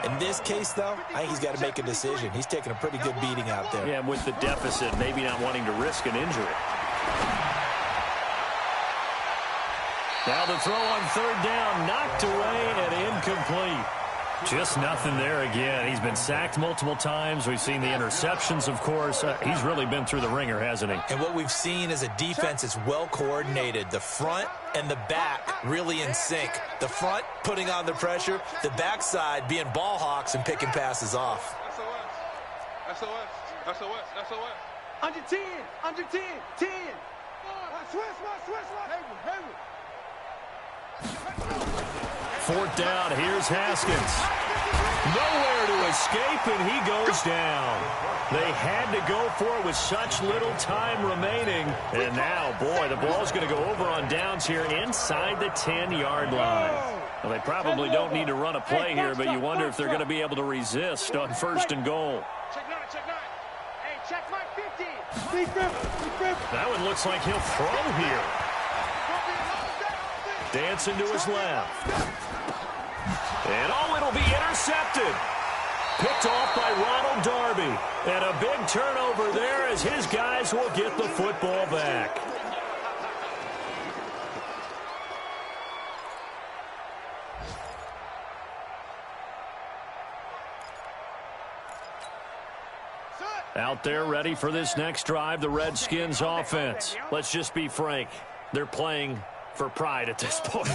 In this case, though, I think he's got to make a decision. He's taking a pretty good beating out there. Yeah, with the deficit, maybe not wanting to risk an injury. Now the throw on 3rd down, knocked away and incomplete. Just nothing there again. He's been sacked multiple times. We've seen the interceptions, of course. He's really been through the ringer, hasn't he? And what we've seen is a defense that's well coordinated. The front and the back really in sync. The front putting on the pressure, the backside being ball hawks and picking passes off. SOS. SOS, SOS. Under 10, under 10, 10. Switch. Hayward. Fourth down, here's Haskins. Nowhere to escape, and he goes down. They had to go for it with such little time remaining. And now, boy, the ball's going to go over on downs here inside the 10-yard line. Well, they probably don't need to run a play here, but you wonder if they're going to be able to resist on 1st and goal. Check 9. Hey, check my 50. That one looks like he'll throw here. Dancing to his left. And it'll be intercepted. Picked off by Ronald Darby. And a big turnover there as his guys will get the football back. Out there ready for this next drive, the Redskins offense. Let's just be frank. They're playing for pride at this point.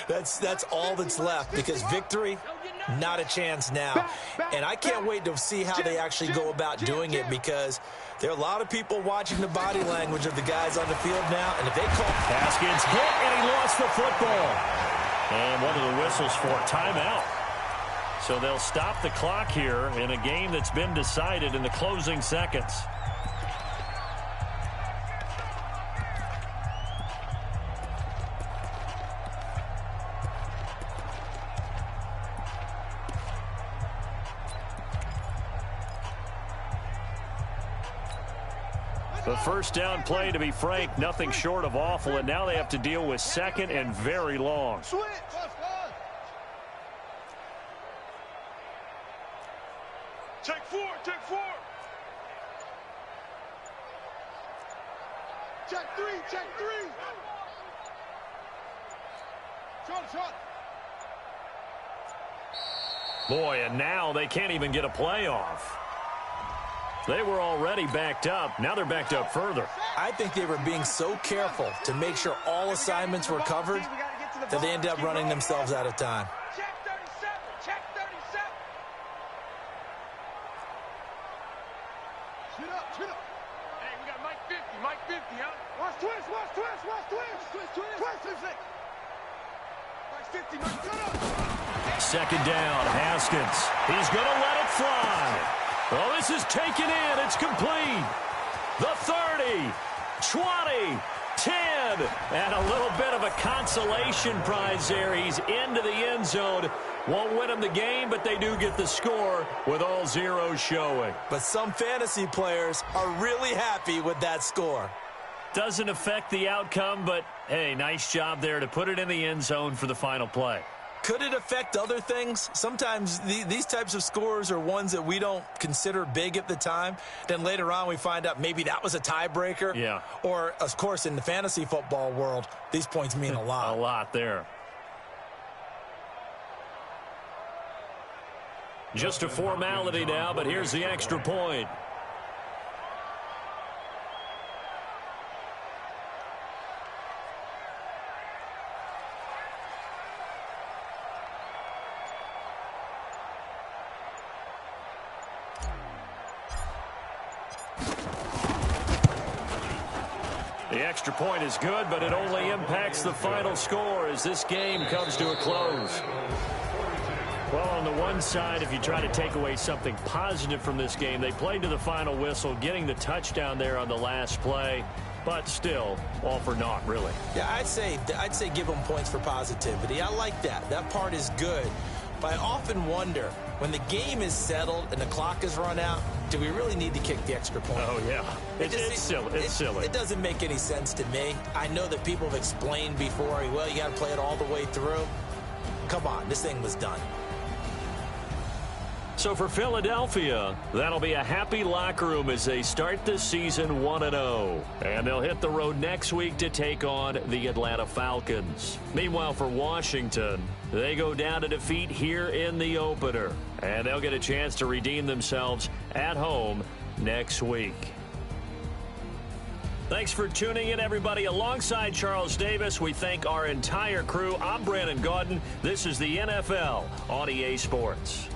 That's all that's left, because victory, not a chance now. And I can't wait to see how they actually go about doing it, because there are a lot of people watching the body language of the guys on the field now. And if they call... Haskins hit, and he lost the football. And one of the whistles for timeout. So they'll stop the clock here in a game that's been decided in the closing seconds. The first down play, to be frank, nothing short of awful, and now they have to deal with 2nd and very long. Switch. Check 4. Check 3. Shot. Boy, and now they can't even get a play off. They were already backed up. Now they're backed up further. I think they were being so careful to make sure all assignments were covered that they ended up running themselves out of time. Check 37. Shoot up. Hey, we got Mike 50, huh? Watch twist. Mike 50, Mike, shut up. 2nd down, Haskins. He's going to let it fly. Well, this is taken in. It's complete. The 30, 20, 10. And a little bit of a consolation prize there. He's into the end zone. Won't win them the game, but they do get the score with all zeros showing. But some fantasy players are really happy with that score. Doesn't affect the outcome, but, hey, nice job there to put it in the end zone for the final play. Could it affect other things? Sometimes these types of scores are ones that we don't consider big at the time. Then later on we find out maybe that was a tiebreaker. Yeah. Or, of course, in the fantasy football world, these points mean a lot. A lot there. Just a formality now, but here's the extra point. The extra point is good, but it only impacts the final score as this game comes to a close. Well, on the one side, if you try to take away something positive from this game, they played to the final whistle, getting the touchdown there on the last play, but still, all for naught, really. Yeah, I'd say give them points for positivity. I like that. That part is good. But I often wonder, when the game is settled and the clock is run out, do we really need to kick the extra point? Oh, yeah. It's silly. It's silly. It doesn't make any sense to me. I know that people have explained before, well, you got to play it all the way through. Come on, this thing was done. So for Philadelphia, that'll be a happy locker room as they start the season 1-0. And they'll hit the road next week to take on the Atlanta Falcons. Meanwhile, for Washington, they go down to defeat here in the opener. And they'll get a chance to redeem themselves at home next week. Thanks for tuning in, everybody. Alongside Charles Davis, we thank our entire crew. I'm Brandon Gaudin. This is the NFL on EA Sports.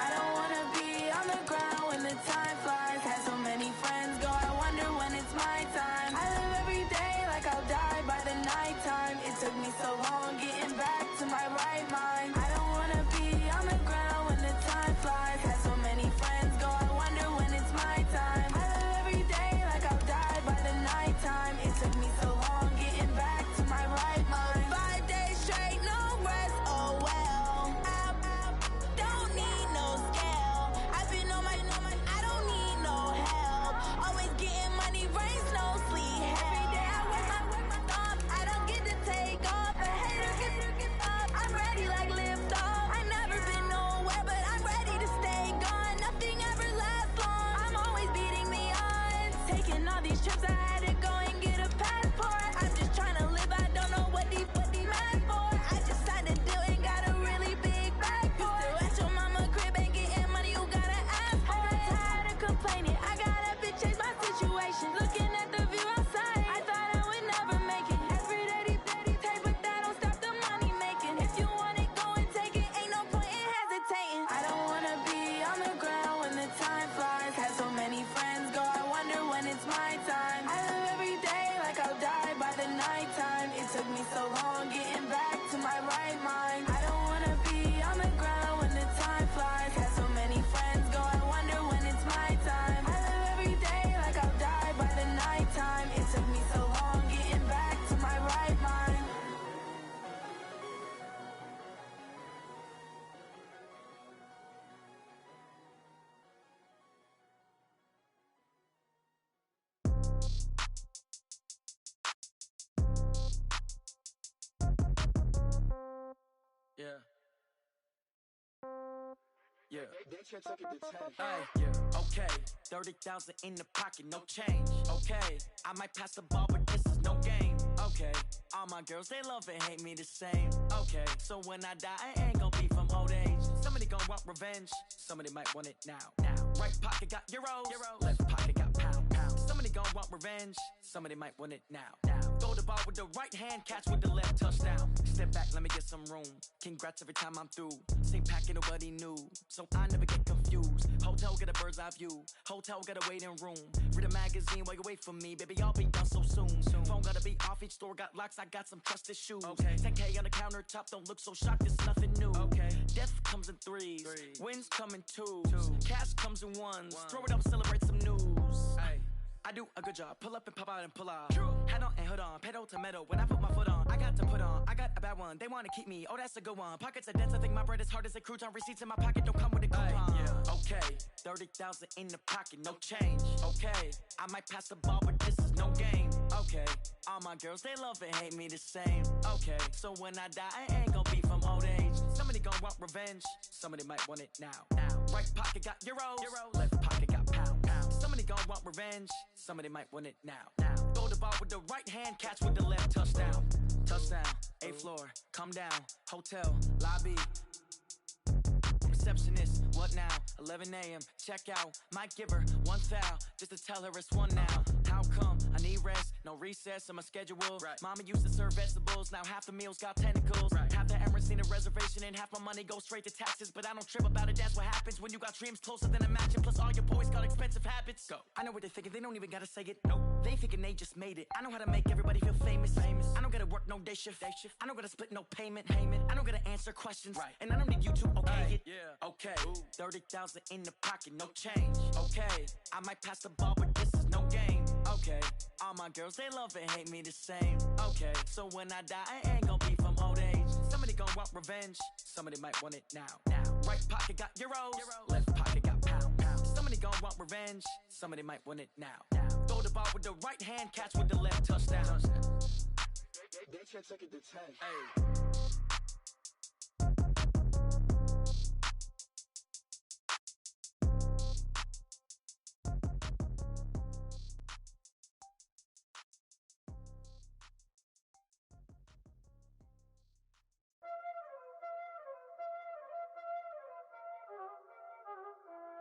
I don't wanna be on the ground when the time flies. Had so many friends go, I wonder when it's my time. I live every day like I'll die by the nighttime. It took me so long getting back to my right mind. I don't wanna be on the ground when the time flies. Had so many friends go, I wonder when it's my time. I live every day like I'll die by the nighttime. It took me so long getting back to my right mind. 5 days straight, no rest, oh well. I don't need no scale. I've been on my, I don't need no help. Always getting money, rain, snow, sleet, every day I work my thumb. I don't get to take off. A hater get up. I'm ready like lift off. I never been nowhere, but I'm ready to stay gone. Nothing ever lasts long. I'm always beating the odds. Taking all these trips, I had to go and get a passport. I'm just trying to live, I don't know what these mad for. I just had to do it, got a really big bag for it. Still at your mama crib, ain't getting money, you gotta ask for it. I'm tired of complaining, I got up and changed my situation. Looking at the view outside, I thought I would never make it. Every day, take, but that don't stop the money making. If you want it, go and take it, ain't no point in hesitating. I don't wanna be on the ground when the time flies. Had so many friends go, I wonder when it's my time. I live every day like I'll die by the nighttime. It took me so long getting back to my right mind. I don't wanna be on the ground when the time flies. Had so many friends go, I wonder when it's my time. I live every day like I'll die by the nighttime. It took me so long getting back to my right mind. Yeah. Yeah. Ay, yeah. Okay. 30,000 in the pocket, no change. Okay. I might pass the ball, but this is no game. Okay. All my girls, they love and hate me the same. Okay. So when I die, I ain't gon' be from old age. Somebody gon' want revenge. Somebody might want it now. Right pocket got euros. Left pocket got pound. Somebody gon' want revenge. Somebody might want it now. Throw the ball with the right hand, catch with the left, touchdown. Step back, let me get some room. Congrats every time I'm through. Same packet, nobody knew. So I never get confused. Hotel get a bird's eye view. Hotel get a waiting room. Read a magazine while you wait for me. Baby, I'll be done so soon. Phone gotta be off, each store got locks. I got some trusted shoes. 10K on the countertop, don't look so shocked, it's nothing new. Death comes in threes. Wins come in twos. Cash comes in ones. Throw it up, celebrate some news. I do a good job. Pull up and pop out and pull out. Head on and hood on. Pedal to metal. When I put my foot on, I got to put on. I got a bad one. They want to keep me. Oh, that's a good one. Pockets are dense. I think my bread is hard as a crouton. Receipts in my pocket don't come with a coupon. Okay. 30,000 in the pocket. No change. Okay. I might pass the ball, but this is no game. Okay. All my girls, they love and hate me the same. Okay. So when I die, I ain't gon' be from old age. Somebody gon' want revenge. Somebody might want it now. Right pocket got euros. Left pocket got pound. Somebody gon' want revenge. Somebody might want it now. Throw the ball with the right hand, catch with the left, touchdown. Touchdown, 8th floor, come down, hotel, lobby. Receptionist, what now? 11 a.m., check out. Might give her one foul, just to tell her it's one now. How come? I need rest, no recess in my schedule. Mama used to serve vegetables, now half the meals got tentacles. Half the Emirates need a reservation and half my money goes straight to taxes. But I don't trip about it, that's what happens when you got dreams closer than a matching. Plus all your boys got expensive habits. Go. I know what they're thinking, they don't even gotta say it. Nope. They thinking they just made it. I know how to make everybody feel famous. I don't gotta work no day shift. I don't gotta split no payment. I don't gotta answer questions. And I don't need you to okay it. Okay, 30,000 in the pocket, no change. Okay, I might pass the ball, but this is no game. Okay, all my girls, they love and hate me the same. Okay, so when I die, I ain't gon' be from old age. Somebody gon' want revenge. Somebody might want it now. Right pocket got euros. Left pocket got pound. Somebody gon' want revenge. Somebody might want it now. Throw the ball with the right hand, catch with the left, touchdown. They check it to 10.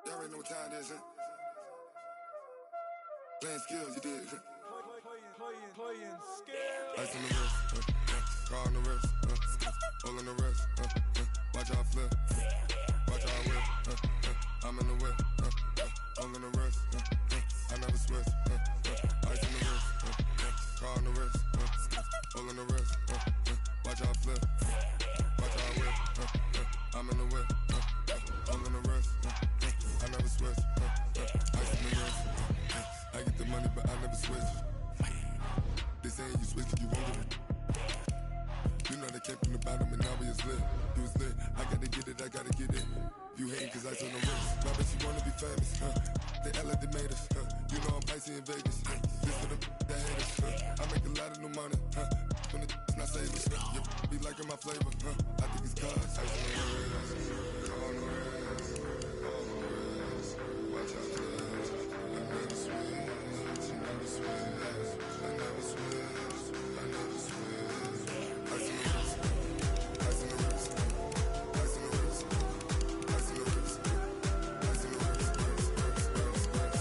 Y'all already know what time it is, huh? Playing skills, you did. Playing skills. Ice on the wrist, car on the wrist, all on the wrist, watch out flip, watch out whip, I'm in the whip, all in the wrist, I never switch, ice in the wrist, car on the wrist, all in the wrist, watch how I flip, watch how I whip, I'm in the whip, all in the wrist, I never switch, ice in the wrist, I get the money but I never switch. They saying you switch, you won't get it. You know they came from the bottom and now we is lit. You was lit, I gotta get it, I gotta get it. You hate cause ice on the wrist. My bitch, you wanna be famous, They act like they made us, You know I'm icy in Vegas, This for the that hate us, I make a lot of new money, When it's not savers, You be liking my flavor, I think it's cause ice on the wrist, on the wrist, on the wrist. Watch out, flash. I never switch, I never switch, I never switch, I never switch. Ice in the wrist, ice in the wrist, ice in the wrist, ice in the wrist, ice in the wrist,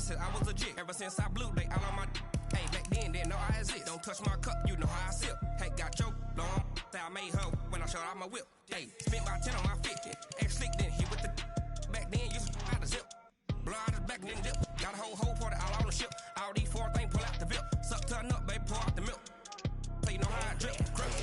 I was legit. Ever since I blew, they all on my hey, back then, didn't know I exist. Don't touch my cup, you know how I sip. Hey, got choked, long. Say I made her when I showed out my whip. Hey, spent about 10 on my 50. Ex-slick, then hit with the back then, used to out the zip. Blow out his back, then dip. Got a whole party all on the ship. All these 4 things pull out the VIP. Suck, turn up, baby, pour out the milk. So you know how I drip. Crush.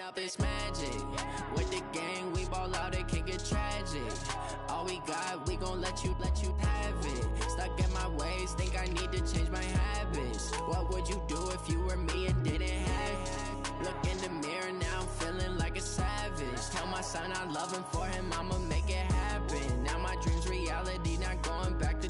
Up it's magic. With the gang, we ball out, it can get tragic. All we got, we gon' let you have it. Stuck in my ways, think I need to change my habits. What would you do if you were me and didn't have it? Look in the mirror, now I'm feeling like a savage. Tell my son I love him, for him I'ma make it happen. Now my dream's reality, not going back to.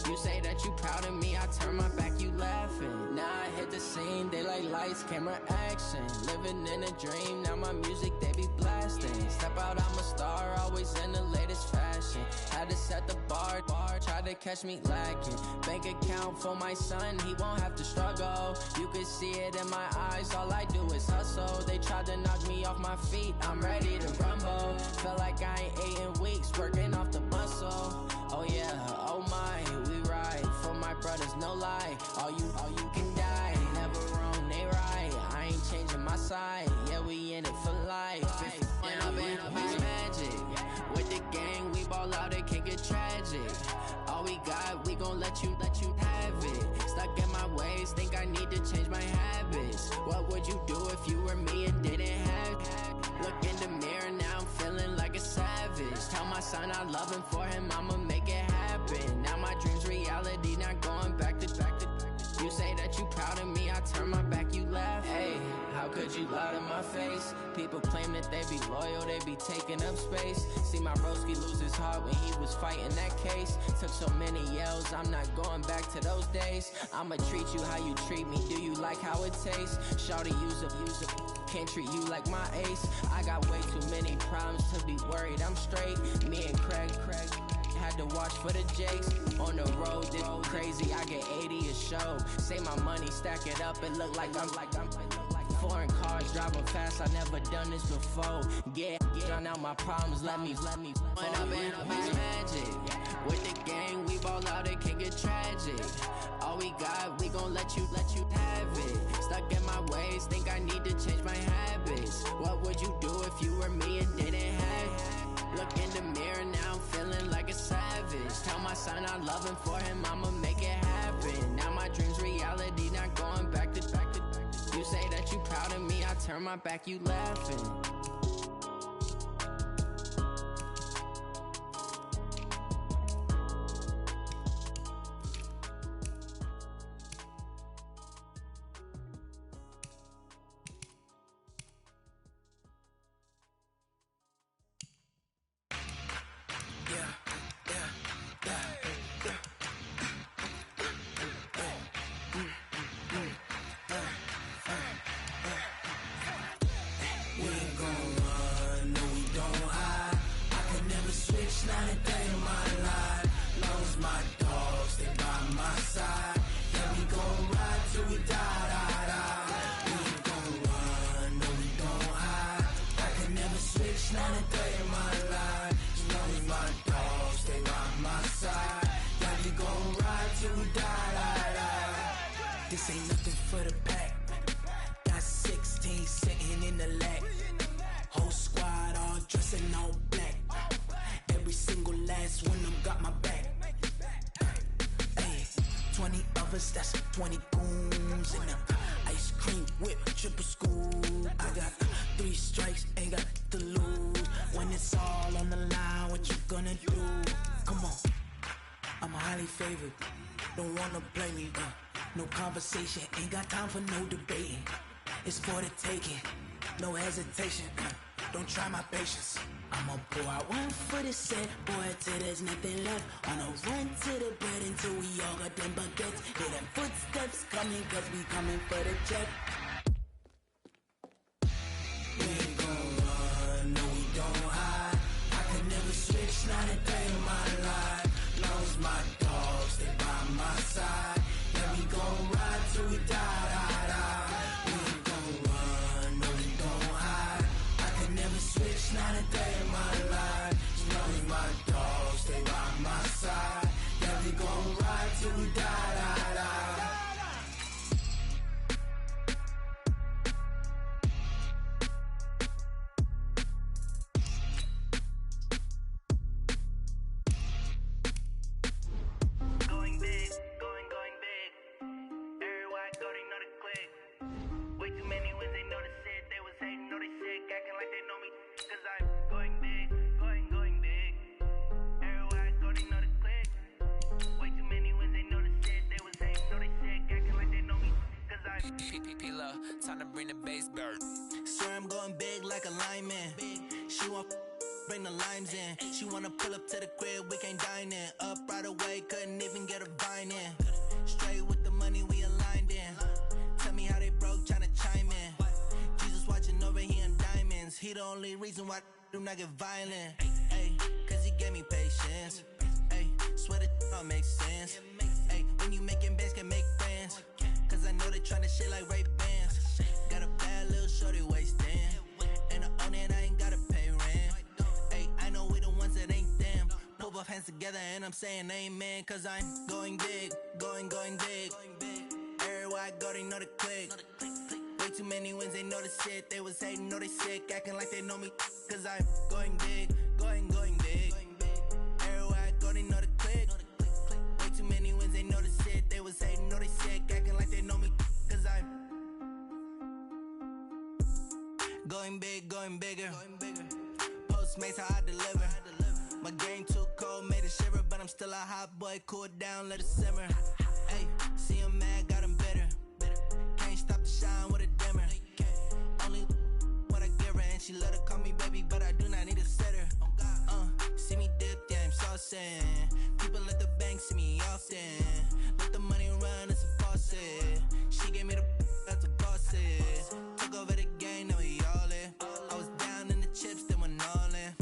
You say that you proud of me, I turn my back, you laughing. Now I hit the scene, they like lights, camera, action. Living in a dream, now my music, they be blasting. Step out, I'm a star, always in the latest fashion. Had to set the bar, try to catch me lacking. Bank account for my son, he won't have to struggle. You can see it in my eyes, all I do is hustle. They tried to knock me off my feet, I'm ready to rumble. Feel like I ain't ate in weeks, working off the muscle. Oh yeah, oh my, we ride for my brothers, no lie. All you can die, never wrong, they right. I ain't changing my side, yeah, we in it for life. When up it's magic. With the gang, we ball out, it can get tragic. All we got, we gon' let you have it. Stuck in my ways, think I need to change my habits. What would you do if you were me and didn't have it? Look in the mirror, now I'm feeling like a savage. Tell my son I love him, for him I'ma make it happen. Now my dream's reality, not going back to. You say that you proud of me, I turn my back, you laugh. Hey, how could you lie to my face? People claim that they be loyal, they be taking up space. See my broski lose his heart when he was fighting that case. Took so many yells, I'm not going back to those days. I'ma treat you how you treat me, do you like how it tastes? Shawty, use a can't treat you like my ace. I got way too many problems to be worried, I'm straight. Me and Craig had to watch for the Jakes. On the road, this crazy, I get 80 a show. Say my money, stack it up, it look like I'm Foreign cars, driving fast, I never done this before. Get drown out my problems, let me. When I've been magic. With the gang, we ball out, it can get tragic. All we got, we gon' let you have it. Stuck in my ways, think I need to change my habits. What would you do if you were me and didn't have it? Look in the mirror, now I'm feeling like a savage. Tell my son I love him, for him I'ma make it happen. Now my dream's reality, not going back to. You say that you proud of me, I turn my back, you laughing. This ain't nothing for the pack. Got 16 sitting in the lag. Whole squad all dressing all black. Every single last one of them got my back. Hey, 20 of us, that's 20 goons in them. Ice cream whip, triple scoop. I got 3 strikes, ain't got to lose. When it's all on the line, what you gonna do? Come on, I'm highly favored. Don't wanna play me, no conversation, ain't got time for no debating. It's for the taking, no hesitation. Don't try my patience. I'ma pour out one for the set, boy, till there's nothing left. On a run to the bread until we all got them baguettes. Hear them footsteps coming, cause we coming for the check. We ain't gon' run, no we don't hide. I could never switch, not a day in my life. Long as my dogs, they by my side. Yeah, we gon' ride till we die. We ain't gon' run, no we don't hide. I could never switch, not a day in my life. As long as my dogs, they by my side. Yeah, we gon' ride till we die. Time to bring the bass back. Swear I'm going big like a lineman. She want bring the limes in. She wanna pull up to the crib, we can't dine in. Up right away, couldn't even get a vine in. Straight with the money we aligned in. Tell me how they broke, tryna chime in. Jesus watching over here in diamonds. He the only reason why I do not get violent. Ay, cause he gave me patience. Ay, swear that all makes sense. Ay, when you making bands, can make friends. Cause I know they tryna shit like Ray-Bans. Got a bad little shorty wasting. And I own it, I ain't gotta pay rent. Ay, I know we the ones that ain't them. Put both hands together and I'm saying amen. Cause I'm going big, going big. Everywhere I go, they know the click. Way too many wins, they know the shit. They was hating, know they sick, acting like they know me. Cause I'm going big, going big. Everywhere I go, they know the click. Way too many wins, they know the shit. They was hating, know they sick, acting like they know me. Cause I'm going big, going bigger. Postmates, how I deliver. My game too cold, made it shiver. But I'm still a hot boy, cool it down, let it simmer. Hey, see him mad, got him bitter. Can't stop the shine with a dimmer. Only what I give her, and she let her call me baby, but I do not need a sitter. See me dip, yeah, I'm saucing. People at the bank see me often. Let the money run, it's a faucet. She gave me the that's a bosses. Took over the game, now we all in. I was down in the chips, then went all in.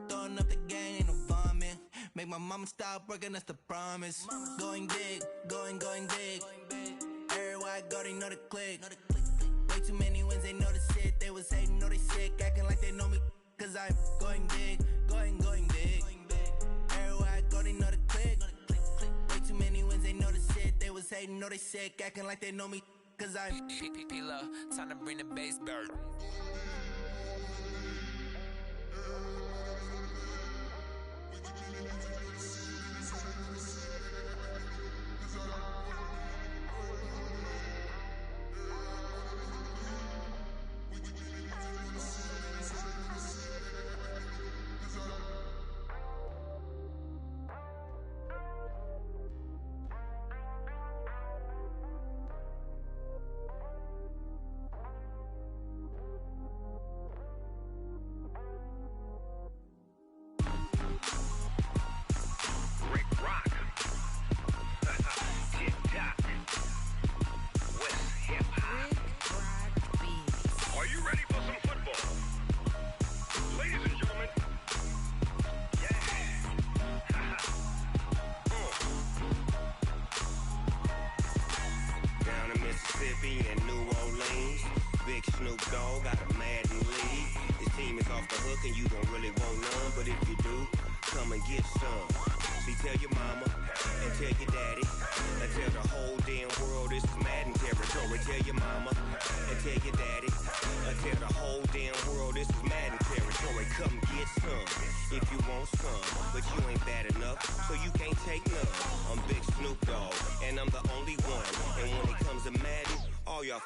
Throwing up the gang, ain't no vomit. Make my mama stop working, that's the promise. Going big, going big. Everywhere I go, they know the click. Way too many wins, they I'm going big, going big. Everywhere I go, they know the click. Way too many wins, they know the shit. They was hating, know they sick, acting like they know me, cause I'm P-Lo, time to bring the bass back.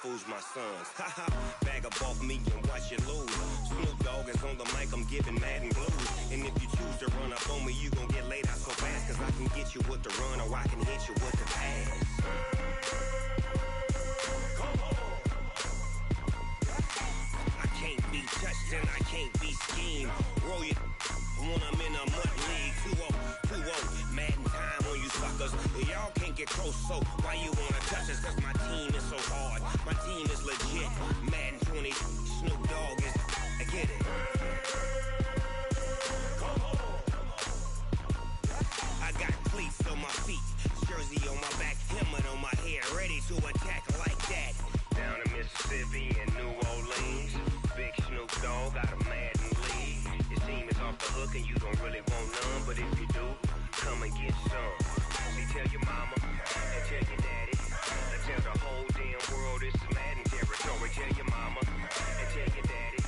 Fools my sons. Haha, bag up off me and watch you lose. Snoop Dogg is on the mic, I'm giving Madden blues. And if you choose to run up on me, you gon' get laid out so fast. Cause I can get you with the run or I can hit you with the pass. Come on. I can't be touched and I can't be schemed. Roll you when I'm in a mud league. 2-0, Madden time on you suckers. Y'all can't get close, so why you wanna touch us? Cause my team is so hard. My team is legit. Madden 20, Snoop Dogg is. I get it. Come on. I got cleats on my feet, jersey on my back, helmet on my head, ready to attack like that. Down in Mississippi and New Orleans, big Snoop Dogg got a Madden league. His team is off the hook and you don't really want none, but if you do, come and get some. See, tell your mama and tell your daddy. Tell the whole damn world this is Madden territory. Tell your mama and tell your daddy.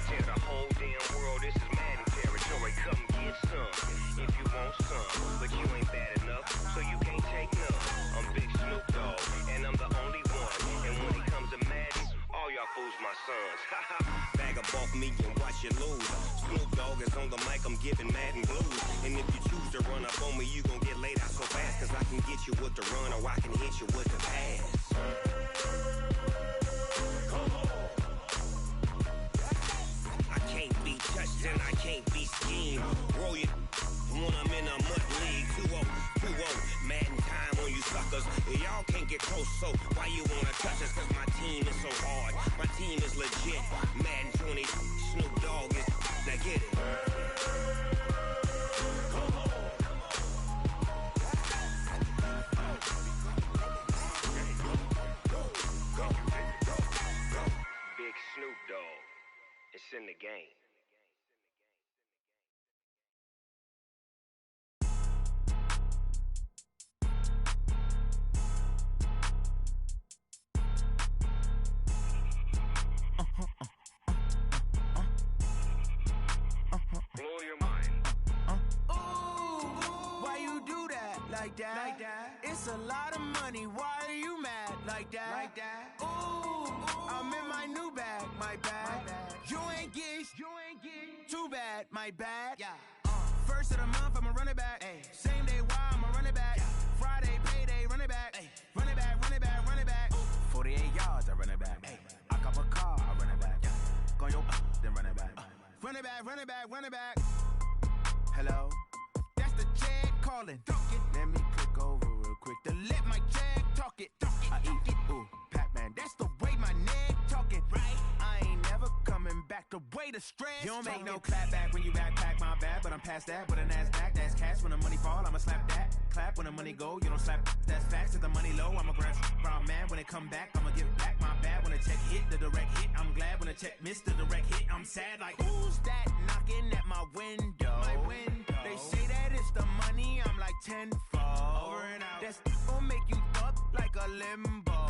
Tell the whole damn world this is Madden territory. Come get some if you want some, but you ain't bad enough, so you can't take none. I'm Big Snoop Dogg, and I'm the only one. And when it comes to Madden, all y'all fools my sons. Haha, bag up off me and watch you lose. Snoop Dogg is on the mic, I'm giving Madden blues. And if you choose to run up on me, you gon' get laid out so fast. Cause I can get you with the run or I can hit you with the pass. Come on. I can't be touched and I can't be schemed. Roll you when I'm in a mud league. 2-0, Madden time on you suckers. Y'all can't get close, so why you wanna touch us? Cause my team is so hard. My team is legit. Madden 20, Snoop Dogg is. Now get it. Come on. Big Snoop Dogg. It's in the game. Blow your mind. Ooh, why you do that? Like that? It's a lot of money. Why are you mad? Like that? Ooh, I'm in my new bag. My bad. You ain't get too bad. My bad. Yeah. First of the month, I'ma run it back. Ay. Same day, why I'ma run it back. Yeah. Friday, payday, run it back. Ay. Run it back, run it back, run it back. 48 yards, I run it back. Ay. I cop a car, I run it back. Yeah. Go your then run it back. Run it back, run it back, run it back. Hello? That's the jag calling. Let me click over real quick to let my jag talk it. I eat it, ooh, Pac-Man. That's the way my neck talking. Right? I ain't never coming back the way the stress. You don't make no clap back when you backpack, my bad. But I'm past that with a NASDAQ. That's cash when the money fall, I'ma slap that. Clap when the money go, you don't slap. That's facts. If the money low, I'ma grab brown man. When it come back, I'ma give back my bad. When the check hit, the direct hit. I'm glad when the check missed the direct hit. I'm sad like, who's that knocking? looking at my window. They say that it's the money, I'm like tenfold. Over and out. That's gon' make you fuck like a limbo.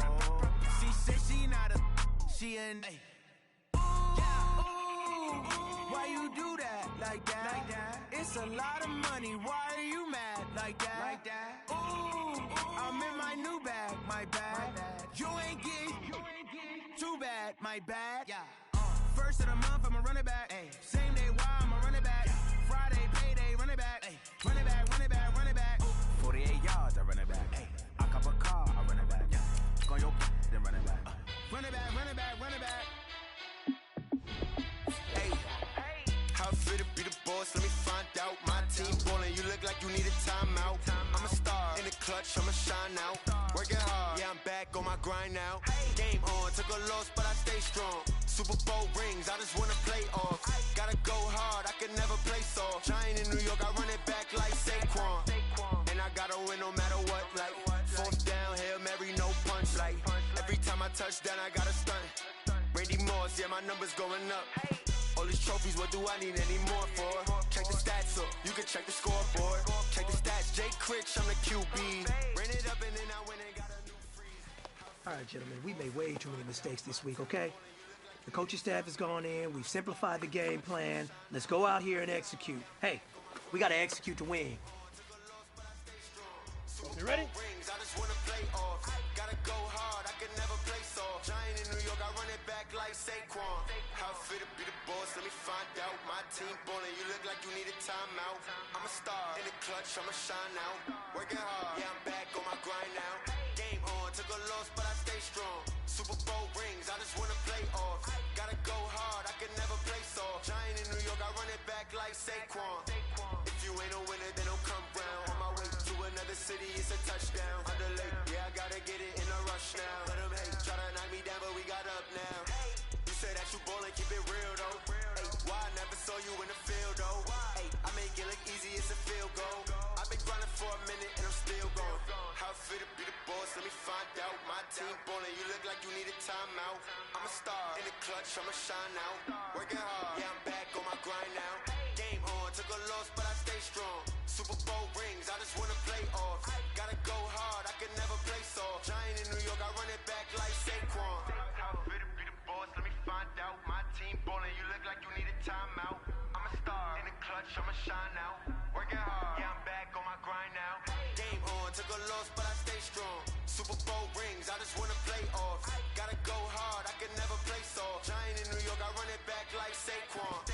She said she not a, she an. Ooh, why you do that like that? It's a lot of money, why are you mad like that? Ooh, I'm in my new bag, my bad. You ain't getting too bad, my bad. First of the month, I'ma run it back. Same day, why I'ma run it back. Friday, payday, run it back. Run it back, run it back, run it back. 48 yards, I run it back. I cop a car, I run it back. Go on your then run it back. Run it back, run it back, run it back. Hey, how fit to be the boss? Let me find out. My team ballin', you look like you need a timeout. I'm a star in the clutch, I'ma shine out. Working hard, yeah, I'm back on my grind now. Game on, took a loss, but I stay strong. Super Bowl rings, I just wanna play off. Gotta go hard, I can never play soft. Giant in New York, I run it back like Saquon. And I gotta win no matter what, like fourth down, Hail Mary, no punch. Like every time I touch down, I gotta stunt. Randy Moss, yeah, my numbers going up. All these trophies, what do I need any more for? Check the stats up, you can check the scoreboard. Check the stats, Jay Critch, I'm the QB. Ran it up and then I went and got a new freeze. All right, gentlemen, we made way too many mistakes this week, okay? The coaching staff has gone in. We've simplified the game plan. Let's go out here and execute. Hey, we got to execute to win. You ready? I just wanna play off. Gotta go hard, I can never play soft. Giant in New York, I run it back like Saquon. How fit to be the boss? Let me find out. My team ballin', you look like you need a timeout. I'm a star in the clutch, I'ma shine out. Working hard, yeah, I'm back on my grind now. Game on, took a loss, but I stay strong. Super Bowl rings, I just wanna play off. Gotta go hard, I can never play soft. Giant in New York, I run it back like Saquon. If you ain't a winner, then don't come round. On my way to another city, it's a touchdown. Underlay, yeah, I gotta get it in a rush now. Let them hate, try to knock me down, but we got up now. You say that you ballin', keep it real though. Hey, why I never saw you in the field though? Hey, I make it look easy, it's a field goal. I've been grinding for a minute and I'm still going. How fit to be the boss? Let me find out. My team ballin', you look like you need a timeout. I'm a star in the clutch, I'ma shine out. Working hard, yeah, I'm back on my grind now. Game on, took a loss, but I stay strong. Super Bowl rings, I just wanna play off. Gotta go hard, I can never play soft. Giant in New York, I run it back like Saquon. How fit to be the boss? Let me find out. My team ballin', you look like you need a timeout. I'm a star in the clutch, I'ma shine out. Working hard, yeah, I'm back on my grind now. Game on, took a loss, but I stay strong. Super Bowl rings, I just wanna play off. Gotta go hard, I can never play soft. Giant in New York, I run it back like Saquon.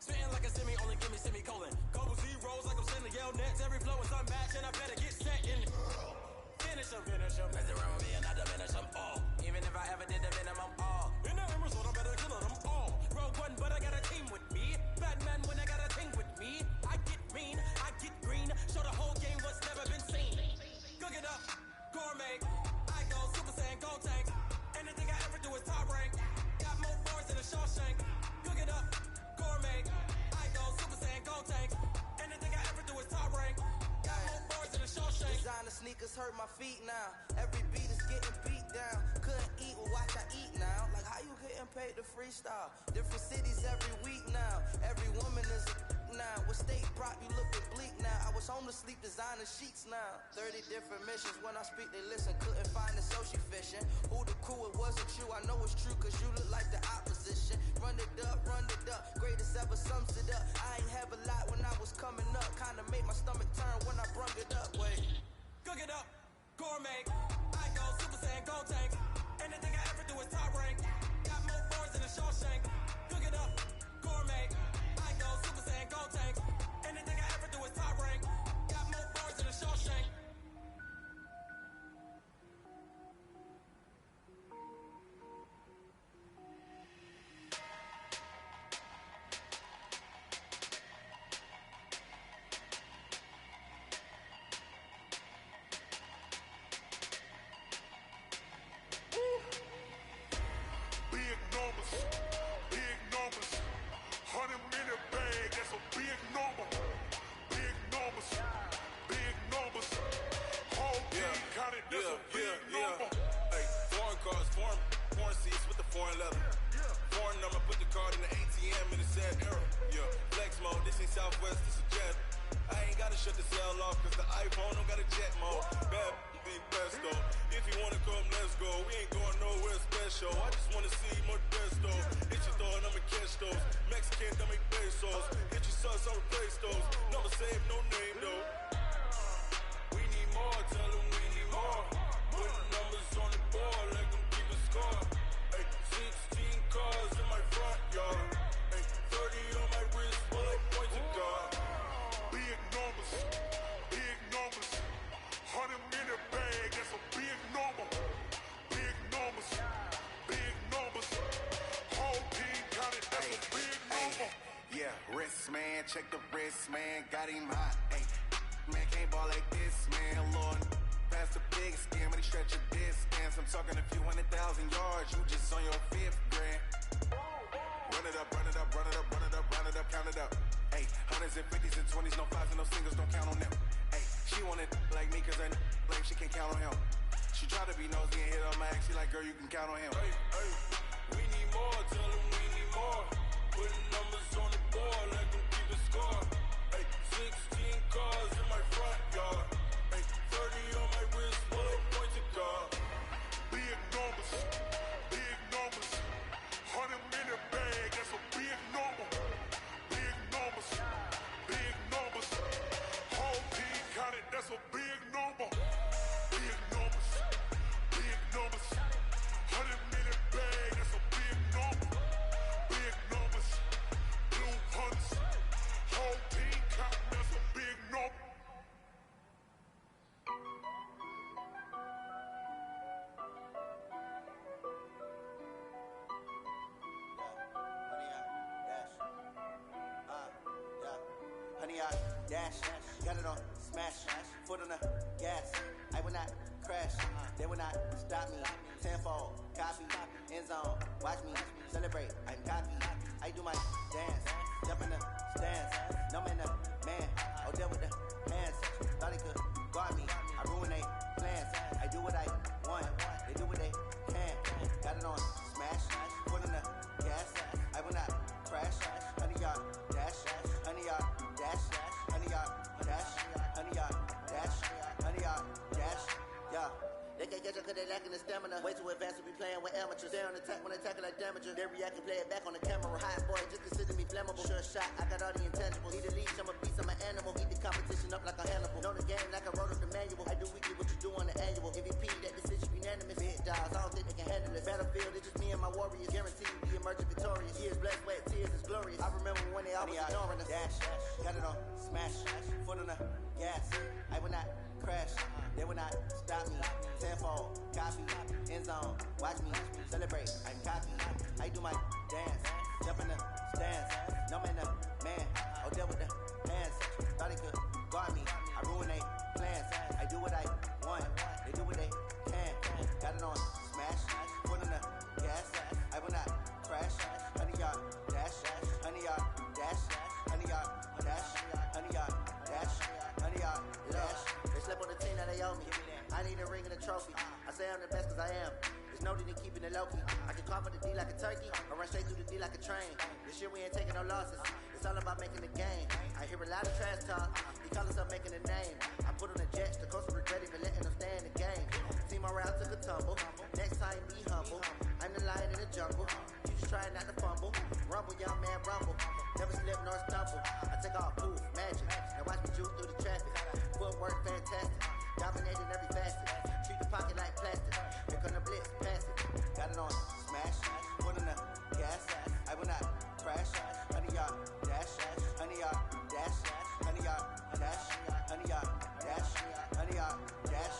Spitting like a semi, only give me semicolon. Couple zeros like I'm sending yell nets. Every flow is unmatched, and I better get set in. Finish them. Mess around with me and I diminish them all. Even if I ever did the minimum all. In the hammer, so I better kill them all. Rogue one, but I got a team with me. Batman when I got a team with me. I get mean, I get green. Show the whole game what's never been seen. Cook it up, gourmet. I go Super Saiyan, Gold Tank. Anything I ever do is top rank. Got more bars than a Shawshank. Cook it up, gourmet. I go Super Saiyan, Gold Tank. Anything I ever do is top rank. Got more bars than a Shawshank. Designer sneakers hurt my feet now. Every beat is getting beat down. Couldn't eat, well watch I eat now. Like how you getting paid to freestyle? Different cities every week now. Every woman is a now. With state prop, you looking bleak now. I was home to sleep, designer sheets now. 30 different missions. When I speak, they listen. Couldn't find the social fishing. Who the crew? It wasn't you. I know it's true, cause you look like the opposition. Run it up. Greatest ever sums it up. I ain't have a lot when I was coming up. Kinda made my stomach turn when I brung it up. Wait. Cook it up, gourmet. I go Super Saiyan, Gold Tank. Anything I ever do is top rank. Got more bars than a Shawshank. Cook it up, gourmet. I go Super Saiyan, Gold Tank. Anything I ever do is top rank. Got more bars than a Shawshank. Big numbers, 100-minute bag, that's a big number. Big numbers, whole team counted, that's a big number. Hey, foreign cars, foreign seats with the foreign leather. Foreign number, put the card in the ATM in the sad era. Yeah, flex mode, this ain't Southwest, this is jet. I ain't gotta shut the cell off, cause the iPhone don't got a jet mode. Bad being best though. If you wanna come, let's go. We ain't going nowhere special. I just wanna see more pesto. Hit your thought, I'ma catch those. Mexican, don't make pesos. Hit your sus, I'll replace those. Number save, no name though. We need more, tell them we need more. Putting numbers on the board like them keep a score. Hey, 16 cars in my front yard. Hey, 30 on my wrist while I point to God. Big numbers, 100-minute bag, that's a big number. Big numbers, whole team counted, that's a big number. Yeah, wrist man, check the wrist man, got him hot. Ay, man can't ball like this, man. Lord, pass the big skin, but he stretch a distance. I'm talking a few 100,000 yards, you just on your 5th grand. Run it up, count it up. Ay, hundreds and 50s and 20s, no 5s and no singles, don't count on them. Ay, she want it like me, cause I like she can't count on him. She try to be nosy and hit on my ex, she like, girl, you can count on him. Hey, we need more, tell them we need more. Putting numbers on the board like them keep a score. Hey, 16 cars in my front yard. Hey, 30 on my wrist while I point to God. Big numbers, 100-minute bag, that's a big number. Big numbers, whole team counted, that's a big number. Big numbers, 100-minute bag, that's a big number. Big numbers, blue hunts, whole team counting, that's a big number. Honey, I dash, got it on smash, foot on the gas. I will not crash, they will not stop me. Tenfold, copy, end zone, watch me celebrate. I'm cocky, I do my dance, jump in the stands. No man, the man, oh there with the hands. Thought he could guard me, I ruin they plans. I do what I want, they do what they can. Got it on smash, foot on the gas. I will not crash, honey, y'all dash, honey, y'all dash, honey, y'all dash, honey, y'all dash, honey, y'all dash, yeah. They can't catch up cause they lacking the stamina. Way too advanced to be playing with amateurs. They on attack when they tackle like damager. They react and play it back on the camera. Hot boy, just consider me flammable. Sure shot, I got all the intangibles. Need a leash, I'm a beast, I'm an animal. Eat the competition up like a Hannibal. Know the game like I wrote up the manual. I do weekly what you do on the annual. MVP, that decision unanimous. Big dogs, I don't think they can handle it. fearless. Battlefield, it's just me and my warriors. Guaranteed we emerge victorious. Years, blood, sweat, tears, is glorious. I remember when they always ignoring us. Dash, got it on, smash, foot on the gas. I will not crash, they will not stop me. Tenfold, copy, end zone, watch me celebrate. I'm cocky, I do my dance, jump in the stands. No man, the man, oh deal with the hands. Thought he could guard me, I ruin they plans. I do what I want, they do what they can. Got it on, smash, foot on the gas. I will not crash, 100 yard dash, 100 yard dash, 100 yard dash, 100 yard dash, 100 yard dash. They slip on the team that they owe me. I need a ring and a trophy. I say I'm the best cause I am. There's no need in keeping it low-key. I can cough at the D like a turkey, or run straight through the D like a train. This year we ain't taking no losses. It's all about making the game. I hear a lot of trash talk. He call himself making a name. I put on the jets, the coach will regret even letting them stay in the game. Team around took a tumble. Next time be humble. I'm the lion in the jungle. You just trying not to fumble. Rumble, young man, rumble. Never slip nor stumble. I take off poof, magic. Now watch me juke through the traffic. Footwork fantastic. Dominating every facet. Treat the pocket like plastic. Here come the blitz, pass it. Got it on, smash. Foot on the gas. I will not crash. 100 yard dash. 100 yard dash. 100 yard dash. 100 yard dash. 100 yard dash.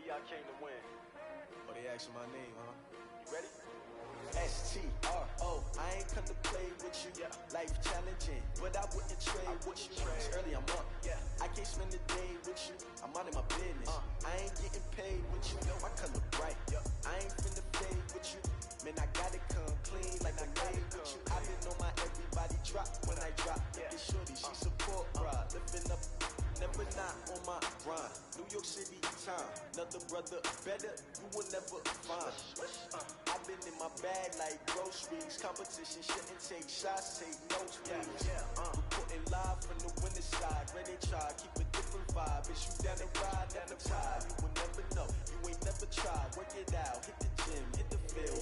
Y'all came to win. Oh, they asking my name, huh? You ready? S-T-R-O. I ain't come to play with you. Life challenging, but I wouldn't trade with you. It's early, I'm up. I can't spend the day with you. I'm out of my business. I ain't getting paid with you. My color bright. I ain't finna fade with you. Man, I gotta come clean like I made with you. I been on my everybody drop when I drop. Look at shorty, she support, bro. Lifting up, never never not on my grind. New York City time, another brother better, you will never find. I've been in my bag like groceries. Competition shouldn't take shots, take notes, please. Reporting live from the winter side. Ready to try, keep a different vibe. Bitch, you down the ride, never tired. You will never know, you ain't never tried. Work it out, hit the gym, hit the field.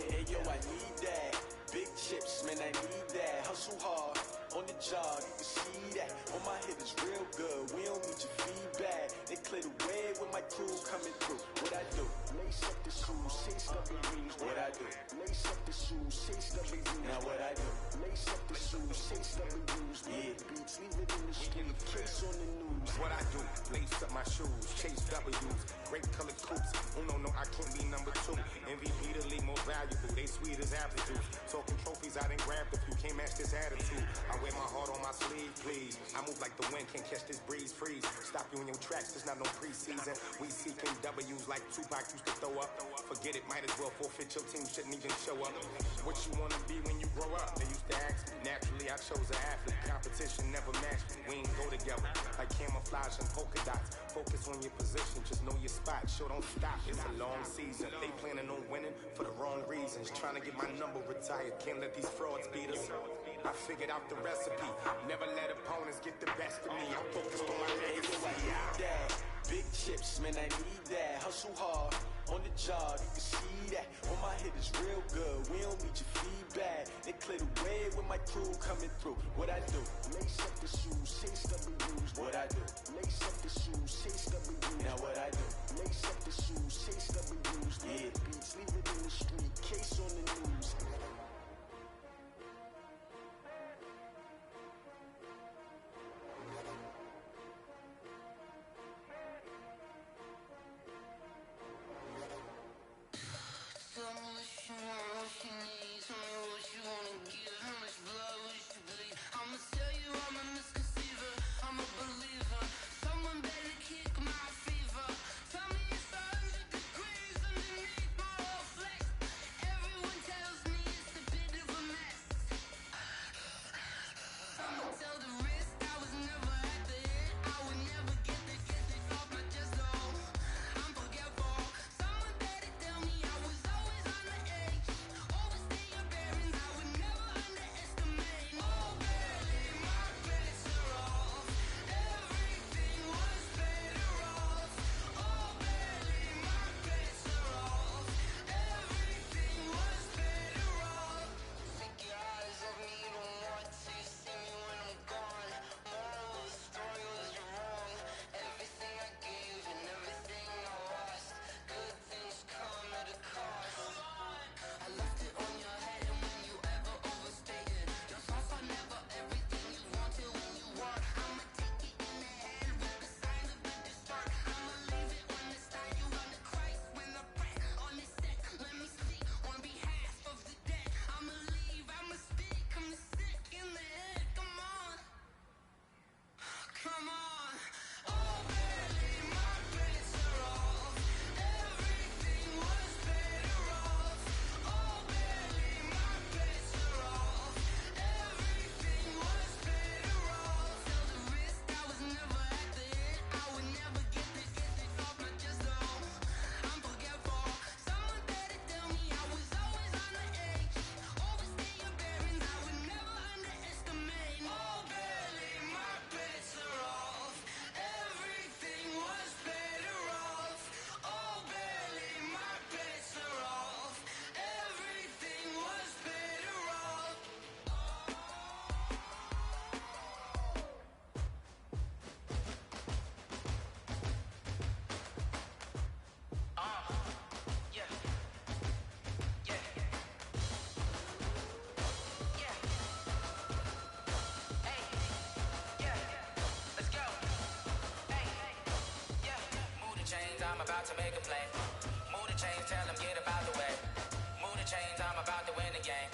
Hey yo, I need that. Big chips, man, I need that. Hustle hard, on the job, you can see that. On my hit is real good, we don't need your feedback. They clear the way with my crew coming through. What I do? Lace up the shoes, chase up the rings. What I do? Lace up the shoes, chase up the rings. Now what I do? Lace up the shoes, chase up the rings. Yeah, beats, leave it in the street, case on the news. What I do? Lace up my shoes, chase W's. Great colored coops, no, I can't be number 2. MVP the league more valuable, they sweet as apple juice. Talking trophies, I done grabbed a few, can't match this attitude. I wear my heart on my sleeve, please. I move like the wind, can't catch this breeze, freeze. Stop you in your tracks, there's not no preseason. We seeking W's like Tupac used to throw up. Forget it, might as well forfeit, your team shouldn't even show up. What you wanna be when you grow up? They used to ask me, naturally I chose an athlete. Competition never matched me, we ain't go together. Like camouflage and polka dots. Focus on your position, just know your spot. Sure, don't stop, it's a long season. They planning on winning for the wrong reasons. Trying to get my number retired, can't let these frauds beat us. I figured out the recipe, never let opponents get the best of me. I'm focused on my legacy. I need that. Big chips, man, I need that. Hustle hard, on the job, you can see that. On my hit is real good, we don't need your feedback. They clear the way with my crew coming through. What I do? Lace up the shoes, chase W's. What I do? Lace up the shoes, chase W's. Now what I do? Lace up the shoes, chase W's. Yeah, beats, leave it in the street, case on the news. I'm about to make a play. Move the chains, tell them get about the way. Move the chains, I'm about to win the game.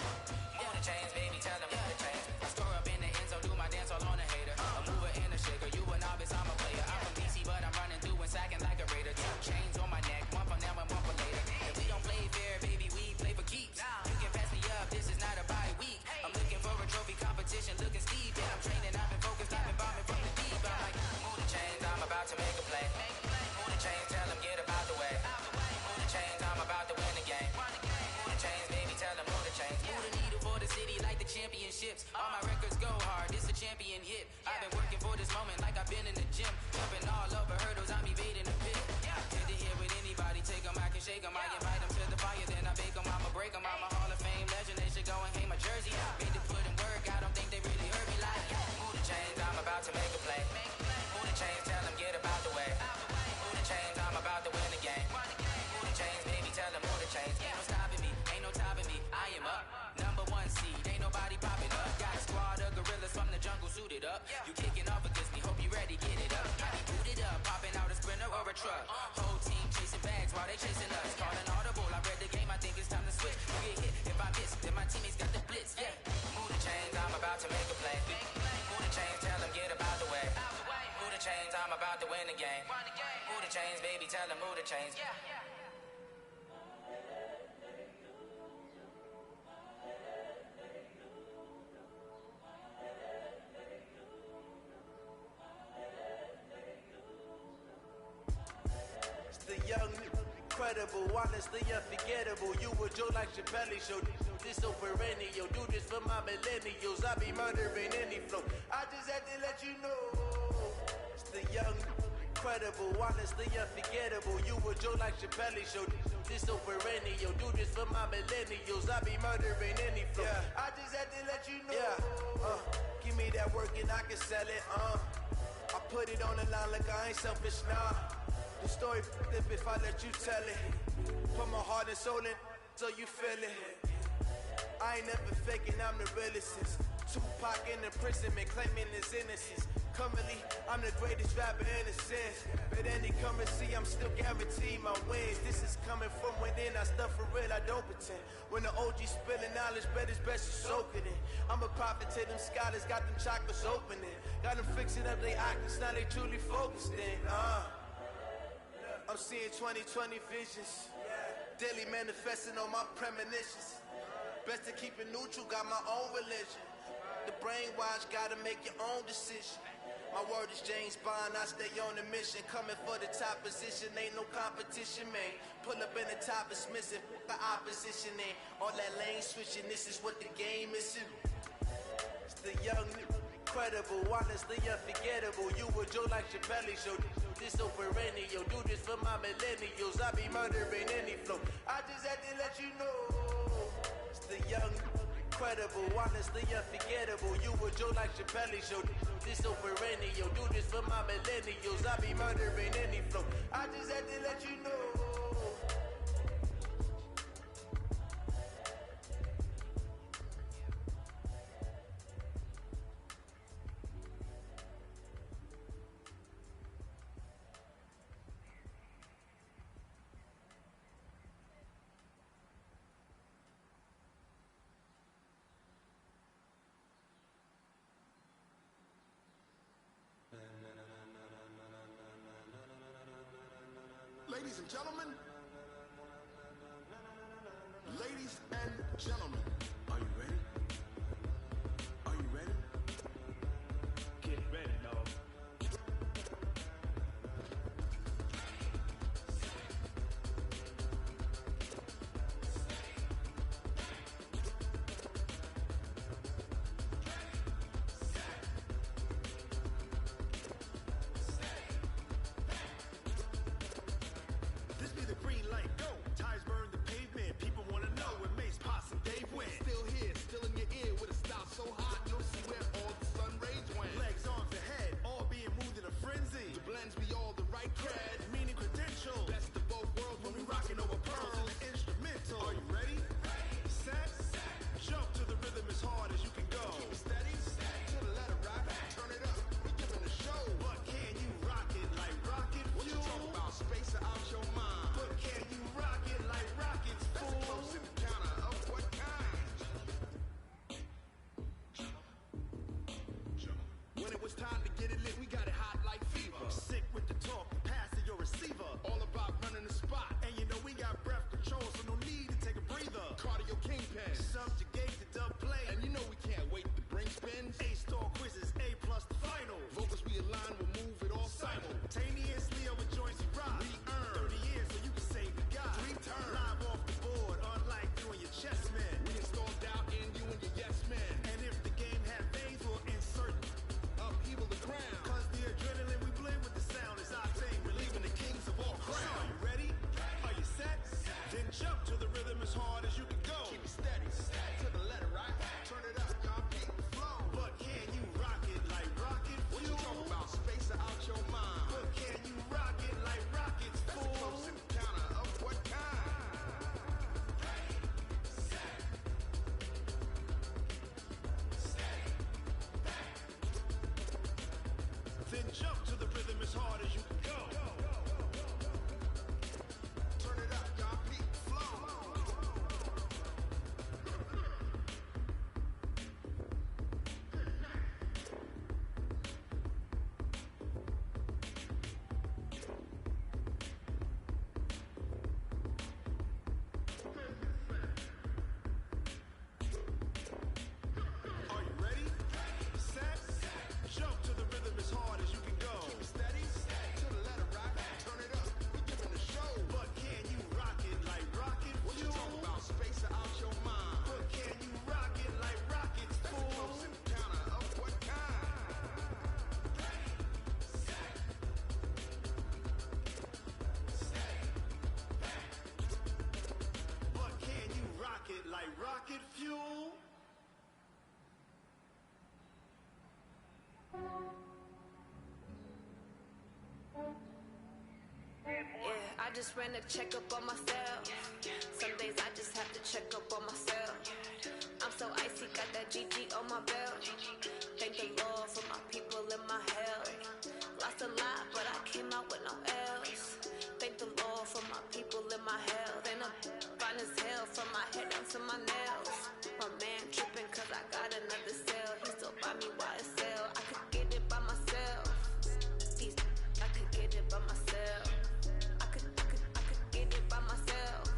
Move the chains, baby, tell them move the chains. I store up in the end zone, do my dance all on a hater. A mover and a shaker, you a novice, I'm a player. I'm from DC, but I'm running through and sacking like a raider. 2 chains on my neck, one for now and one for later. If we don't play fair, baby, we play for keeps. You can pass me up, this is not a bye week. I'm looking for a trophy competition, looking steep. Yeah, I'm training, I've been focused, I've been bombing from the deep. I'm like, move the chains. this moment like I've been in the gym. Jumping all over hurdles, I'm evading the pit. Hit the hit with anybody, take them, I can shake them. I invite them to the fire, then I bake them, I'ma break them. I'm a Hall of Fame legend, they should go and hang my jersey. Made to put in work, I don't think they really heard me like, move the chains, I'm about to make a play. Move the chains, tell them get about the way. Move the chains, I'm about to win the game. Move the chains, baby, tell them move the chains. Ain't no stopping me, ain't no topping me, I am up. Number one seed, ain't nobody popping up. Got a squad of gorillas from the jungle suited up. You kicking off against me, hope you ready, get it up. I be booted up, popping out a sprinter or a truck. Whole team chasing bags while they chasing us. Calling audible, I read the game, I think it's time to switch. You get hit, if I miss, then my teammates got the blitz, yeah. Move the chains, I'm about to make a play. Move the chains, tell them get about the way. Move the chains, I'm about to win the game. Move the chains, baby, tell them move the chains. Incredible, honestly unforgettable. You would joke like Chappelle show. This so perennial, do this for my millennials. I be murdering any flow. I just had to let you know. It's the young, incredible, honestly unforgettable. You would joke like Chappelle show. This so perennial, do this for my millennials. I be murdering any flow. I just had to let you know. Give me that work and I can sell it. I put it on the line like I ain't selfish, nah. The story if I let you tell it. Put my heart and soul in so you feel it. I ain't never faking, I'm the realest since Tupac in imprisonment, claiming his innocence. Currently, I'm the greatest rapper in a sense. But any currency, I'm still guaranteed my wins. This is coming from within, I stuff for real, I don't pretend. When the OG spilling knowledge, bet it's best you soak it in. I'm a prophet to them scholars, got them chakras opening. Got them fixing up their octaves, now they truly focused in. I'm seeing 2020 visions. Daily manifesting on my premonitions. Best to keep it neutral, got my own religion. The brainwash, gotta make your own decision. My word is James Bond, I stay on a mission. Coming for the top position, ain't no competition, man. Pull up in the top, it's missing, the opposition ain't. All that lane switching, this is what the game is to. It's the young, incredible, honestly unforgettable. You would joke like Chappelle show. This so perennial, do this for my millennials. I be murdering any flow. I just had to let you know. It's the young, incredible, honestly unforgettable. You would joke like Chappelle show. This so perennial, do this for my millennials. I be murdering any flow. I just had to let you know. Ladies and gentlemen, ladies and gentlemen, are you ready? Are you ready? Get ready, dog. Upheaval then jump to the rhythm as hard as you can go. Turn it up, y'all. Peak flow. Are you ready? Set. Jump to the rhythm as hard as you can go. Keep it steady. To the letter rock. Turn it up. We giving the show. But can you rock it like rocket? What you talking about? Space out your mind. But can you rock it like rockets? That's a close encounter of what kind? But can you rock it like rocket fuel? Yeah, I just ran a checkup on myself. Some days I just have to check up on myself. I'm so icy, got that GG on my belt. Thank the Lord for my people in my health. Lost a lot, but I came out with no else. Thank the Lord for my people in my health. And I'm fine as hell from my head down to my nails. My man tripping cause I got another cell. He still buy me YSL. I could get it by myself. I could get it by myself. I could get it by myself.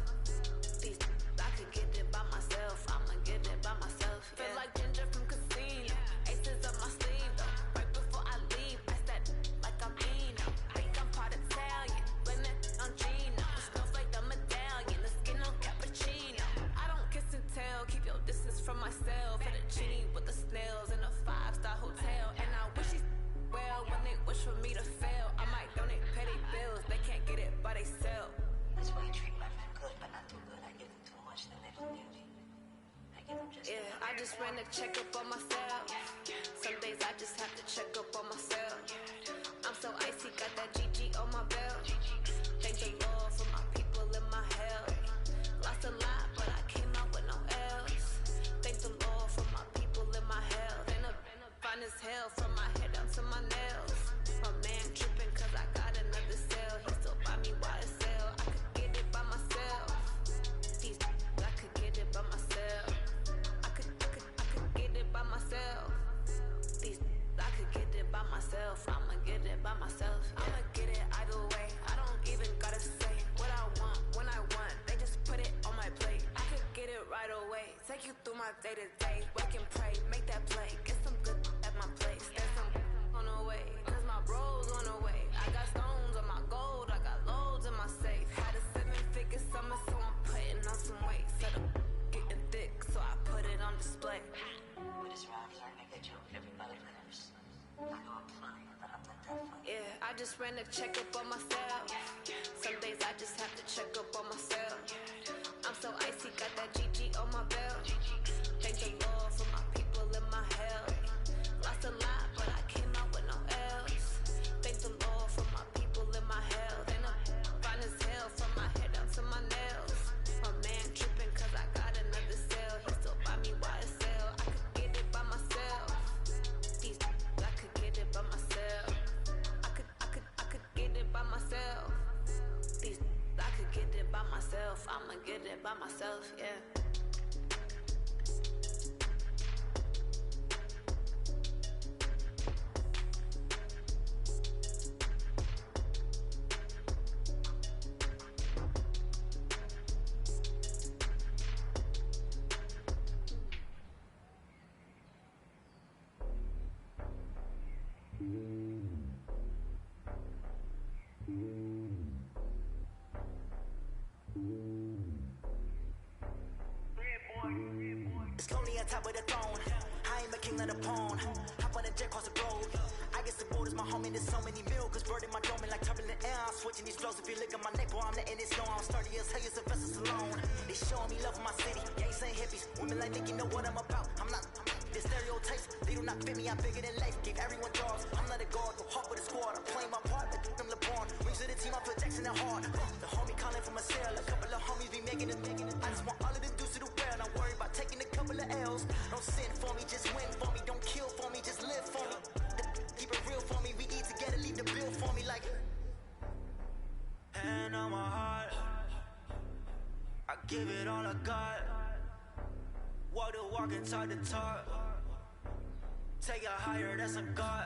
I could get it by myself. I'ma get it by myself. Yeah. Feel like Ginger from Casino. Aces up my sleeve though. Right before I leave, I that like I'm Eno. Think I'm part Italian. Blend it on Gino. Smells like the medallion. The skin on cappuccino. I don't kiss and tell. Keep your distance from myself. Fettuccine with the snails in a 5-star hotel. And I wish he's well when they wish for me to fail. I might donate petty bills. They can't get it by they sell. That's why you treat my friend good, but not too good. I give them too much, then they lose beauty. I give them just Yeah, I just ran a checkup on myself. Some days I just have to check up on myself. I'm so icy, got that GG on my belt. Thank the Lord for my people in my health. Lost a lot, but I came out with no else. Thank the Lord for my people in my health. And I'm fine as hell from my head down to my nails. My man tripping cause I got another cell. He still buy me YSL. I could get it by myself. I could get it by myself. I could get it by myself. I could get it by myself. I'ma get it by myself. I'ma get it either way. I don't even gotta say what I want when I want. They just put it on my plate. I could get it right away. Take you through my day to day. Wake and pray, make that play. Get some good at my place. There's some on the way. Cause my bro's on the way. I got stones on my gold. I got loads in my safe. Had a 7-figure summer, so I'm putting on some weight. Said I'm getting thick, so I put it on display. With this rhyme, starting to get you everybody lives. I know I'm funny, but I'm not that funny. Yeah, I just ran a checkup on myself. Some days I just have to check up on myself. I'm so icy, got that GG on my belt. Thank the Lord for my people in my health. Lost a lot, but I came out with no else. Thank the Lord for my people in my health. And I'm fine as hell from my head down to my nails. My man tripping cause I got another cell. He still buy me YSL. I could get it by myself. I could get it by myself. I could get it by myself. I could get it by myself. I'ma get it by myself, yeah. It's lonely on top of the throne. I ain't the king of the pawn. Hop on a jet across the road. I get the borders, my homie, there's so many milk. Bird in my dome like turbulent air. I'm switching these flows. If you look at my neck, boy, I'm letting it snow. I'm sturdy as hell, as a vessel alone. They showing me love for my city. Gangs ain't hippies. Women like Nick, you know what I'm about. I'm not. The stereotypes, they do not fit me. I'm bigger than life. Give everyone jobs. I'm not a guard, go hard with a squad. I'm playing my part, but I'm LeBron. Wings of the team, I put Jackson at hard. The homie calling from a cell. A couple of homies be making it. I just want all of the dudes to do well. Don't worry about taking a couple of L's. Don't sin for me, just win for me. Don't kill for me, just live for me. Keep it real for me. We eat together. give it all I got. Walk the walk and talk the talk. Take it higher, that's a God.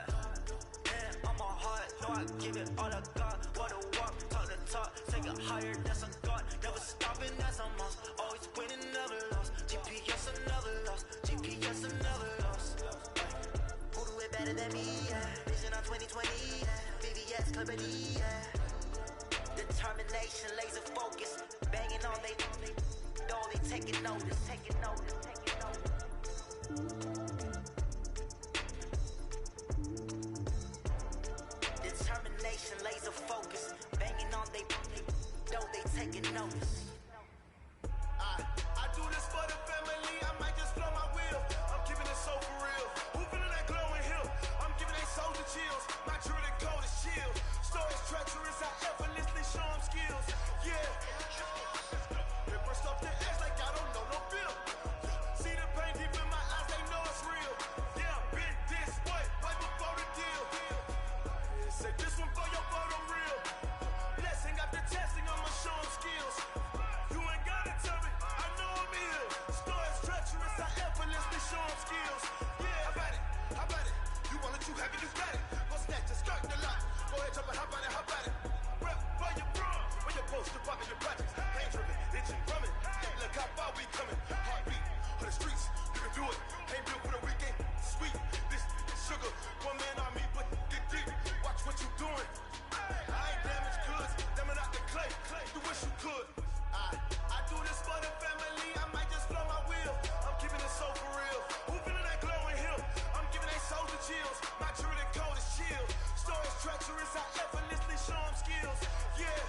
And on my heart, know I give it all I got. Walk the walk, talk the talk. Take it higher, that's a God. Never stopping, that's a must. Always winning, never lost. GPS, another loss. GPS, another loss. Who do it better than me? Yeah. Vision on 2020. Yeah. VVS, Clippity. Yeah. Determination, laser focus. Banging on they taking notice, taking notice, taking notice. Determination, laser focus. Banging on they taking notice. I do this for the family, I might just blow my wheel. I'm keeping it so for real. Who feeling that glowing hill? I'm giving they soldier chills. My jewelry code is chill. Stories treacherous, I effortlessly show them skills. Yeah. It burst off the edge like I don't know no feel. See the pain deep in my eyes, they know it's real. Yeah, been this way, right before the deal. Say this one for your photo real. Blessing after testing, I'ma show them skills. You ain't gotta tell me, I know I'm ill. Stories treacherous, I effortlessly show them skills. Yeah, how about it? How about it? You want it, you have it, you got it. Go snatch it, start the lot. Go ahead, jump it, how about it? How about it? Rep for your bro, when you're supposed to pop in your projects. Hand driven, itching from it. Look how far we coming. Heartbeat on the streets, you can do it. Ain't built for the weekend. Sweet, this sugar. One man army, but get deep. Watch what you doing. I ain't damaged goods, damn it out the clay. You wish you could. I do this for the family, I might just blow my wheel. I'm keeping it so for real. Who feeling that glowing hill? I'm giving they soldier chills. My jewelry code is chill. Stories treacherous, I effortlessly show them skills. Yeah.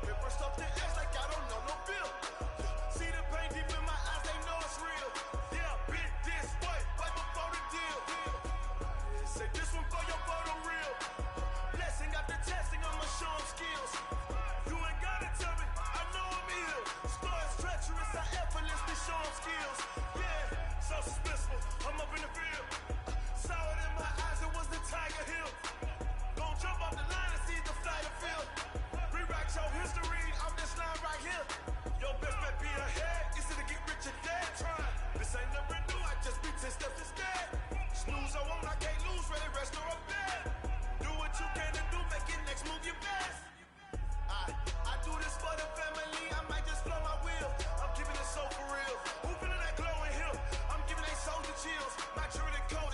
It burst off the edge like I don't know no feel. See the pain deep in my eyes, they know it's real. Yeah, been this way, right before the deal. Say this one for your photo real. Blessing after testing, I'ma show them skills. You ain't gotta tell me, I know I'm ill. Stories treacherous, I effortlessly show them skills. Yeah, so suspenseful, I'm up in the field. Saw it in my eyes, it was the Tiger Hill. Gon' jump off the line and see the flight of field. Rewrite your history off this line right here. Your best bet be ahead, easy to get rich or dead trying. This ain't never new, I just be 10 steps instead. Snooze I won't, I can't lose, ready, rest or up bed. Do what you can and do, make it next move your best. I do this for the family, I might just blow my wheel. I'm keeping it so for real. Who feeling that glowing hill? I'm giving they soldier chills. My jewelry code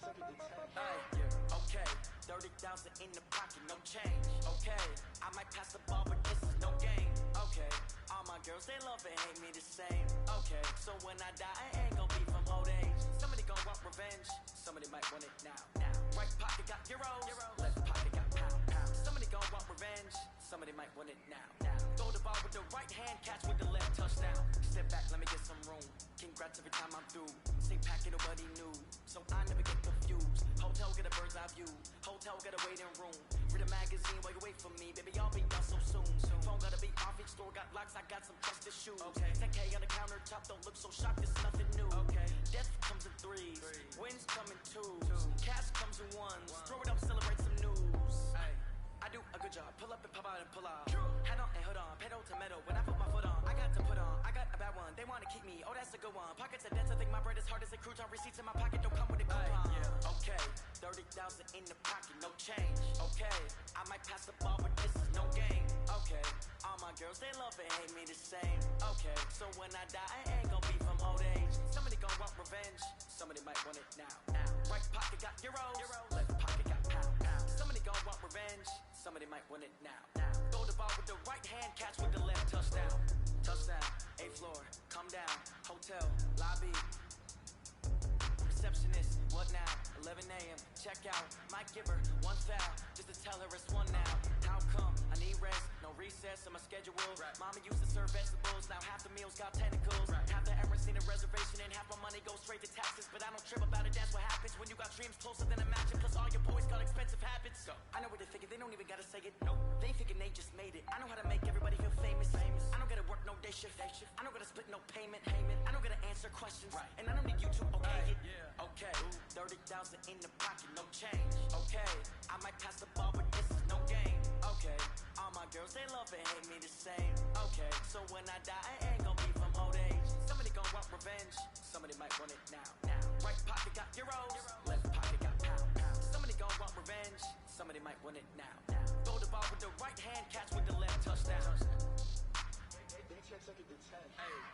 Okay, 30,000 in the pocket, no change. Okay, I might pass the ball, but this is no game. Okay, all my girls, they love and hate me the same. Okay, so when I die, I ain't gon' be from old age. Somebody gon' want revenge, somebody might want it now. Right pocket got euros, left pocket got pound. Somebody gon' want revenge, somebody might want it now. Throw the ball with the right hand, catch with the left, touchdown. Step back, let me get some room. Congrats every time I'm through. Say packet nobody knew, so I never get confused. Hotel get a bird's eye view, hotel get a waiting room. Read a magazine while you wait for me, baby, I'll be done so soon. Phone gotta be off, each store got locks, I got some trusted shoes. Okay, 10K on the countertop, don't look so shocked, it's nothing new. Okay, death comes in threes, wins come in twos, cash comes in ones. Throw it up, celebrate some news. I do a good job, pull up and pop out and pull out. Head on and hood on, pedal to metal. When I put my foot on, I got to put on. I got a bad one, they wanna keep me. Oh, that's a good one. Pockets are dense, I think my bread is hard as a crouton. Receipts in my pocket don't come with a coupon. Okay, 30,000 in the pocket, no change. Okay, I might pass the ball, but this is no game. Okay, all my girls, they love and hate me the same. Okay, so when I die, I ain't gon' be from old age. Somebody gon' want revenge, somebody might want it now. Right pocket got euros, left pocket got pound. Somebody gon' want revenge, somebody might want it now. Throw the ball with the right hand, catch with the left, touchdown. Touchdown, 8th floor, come down, hotel, lobby. Receptionist, what now? 11 a.m., check out. Might give her one foul, just to tell her it's one now. How come? I need rest, no recess in my schedule. Mama used to serve vegetables, now half the meals got tentacles. Half the Emirates need a reservation and half my money goes straight to taxes. But I don't trip about it, that's what happens when you got dreams closer than a matching. Plus all your boys got expensive habits. I know what they're thinking, they don't even gotta say it. No, they thinking they just made it. I know how to make everybody feel famous. I don't gotta work no day shift. I don't gotta split no payment. I don't gotta answer questions. And I don't need you to okay it. Okay, 30,000 in the pocket, no change. Okay, I might pass the ball, but this is no game. Okay, all my girls, they love and hate me the same. Okay, so when I die, I ain't gon' be from old age. Somebody gon' want revenge, somebody might want it now. Right pocket got euros, left pocket got pound. Somebody gon' want revenge, somebody might want it now. Throw the ball with the right hand, catch with the left, touchdown. They check second to 10.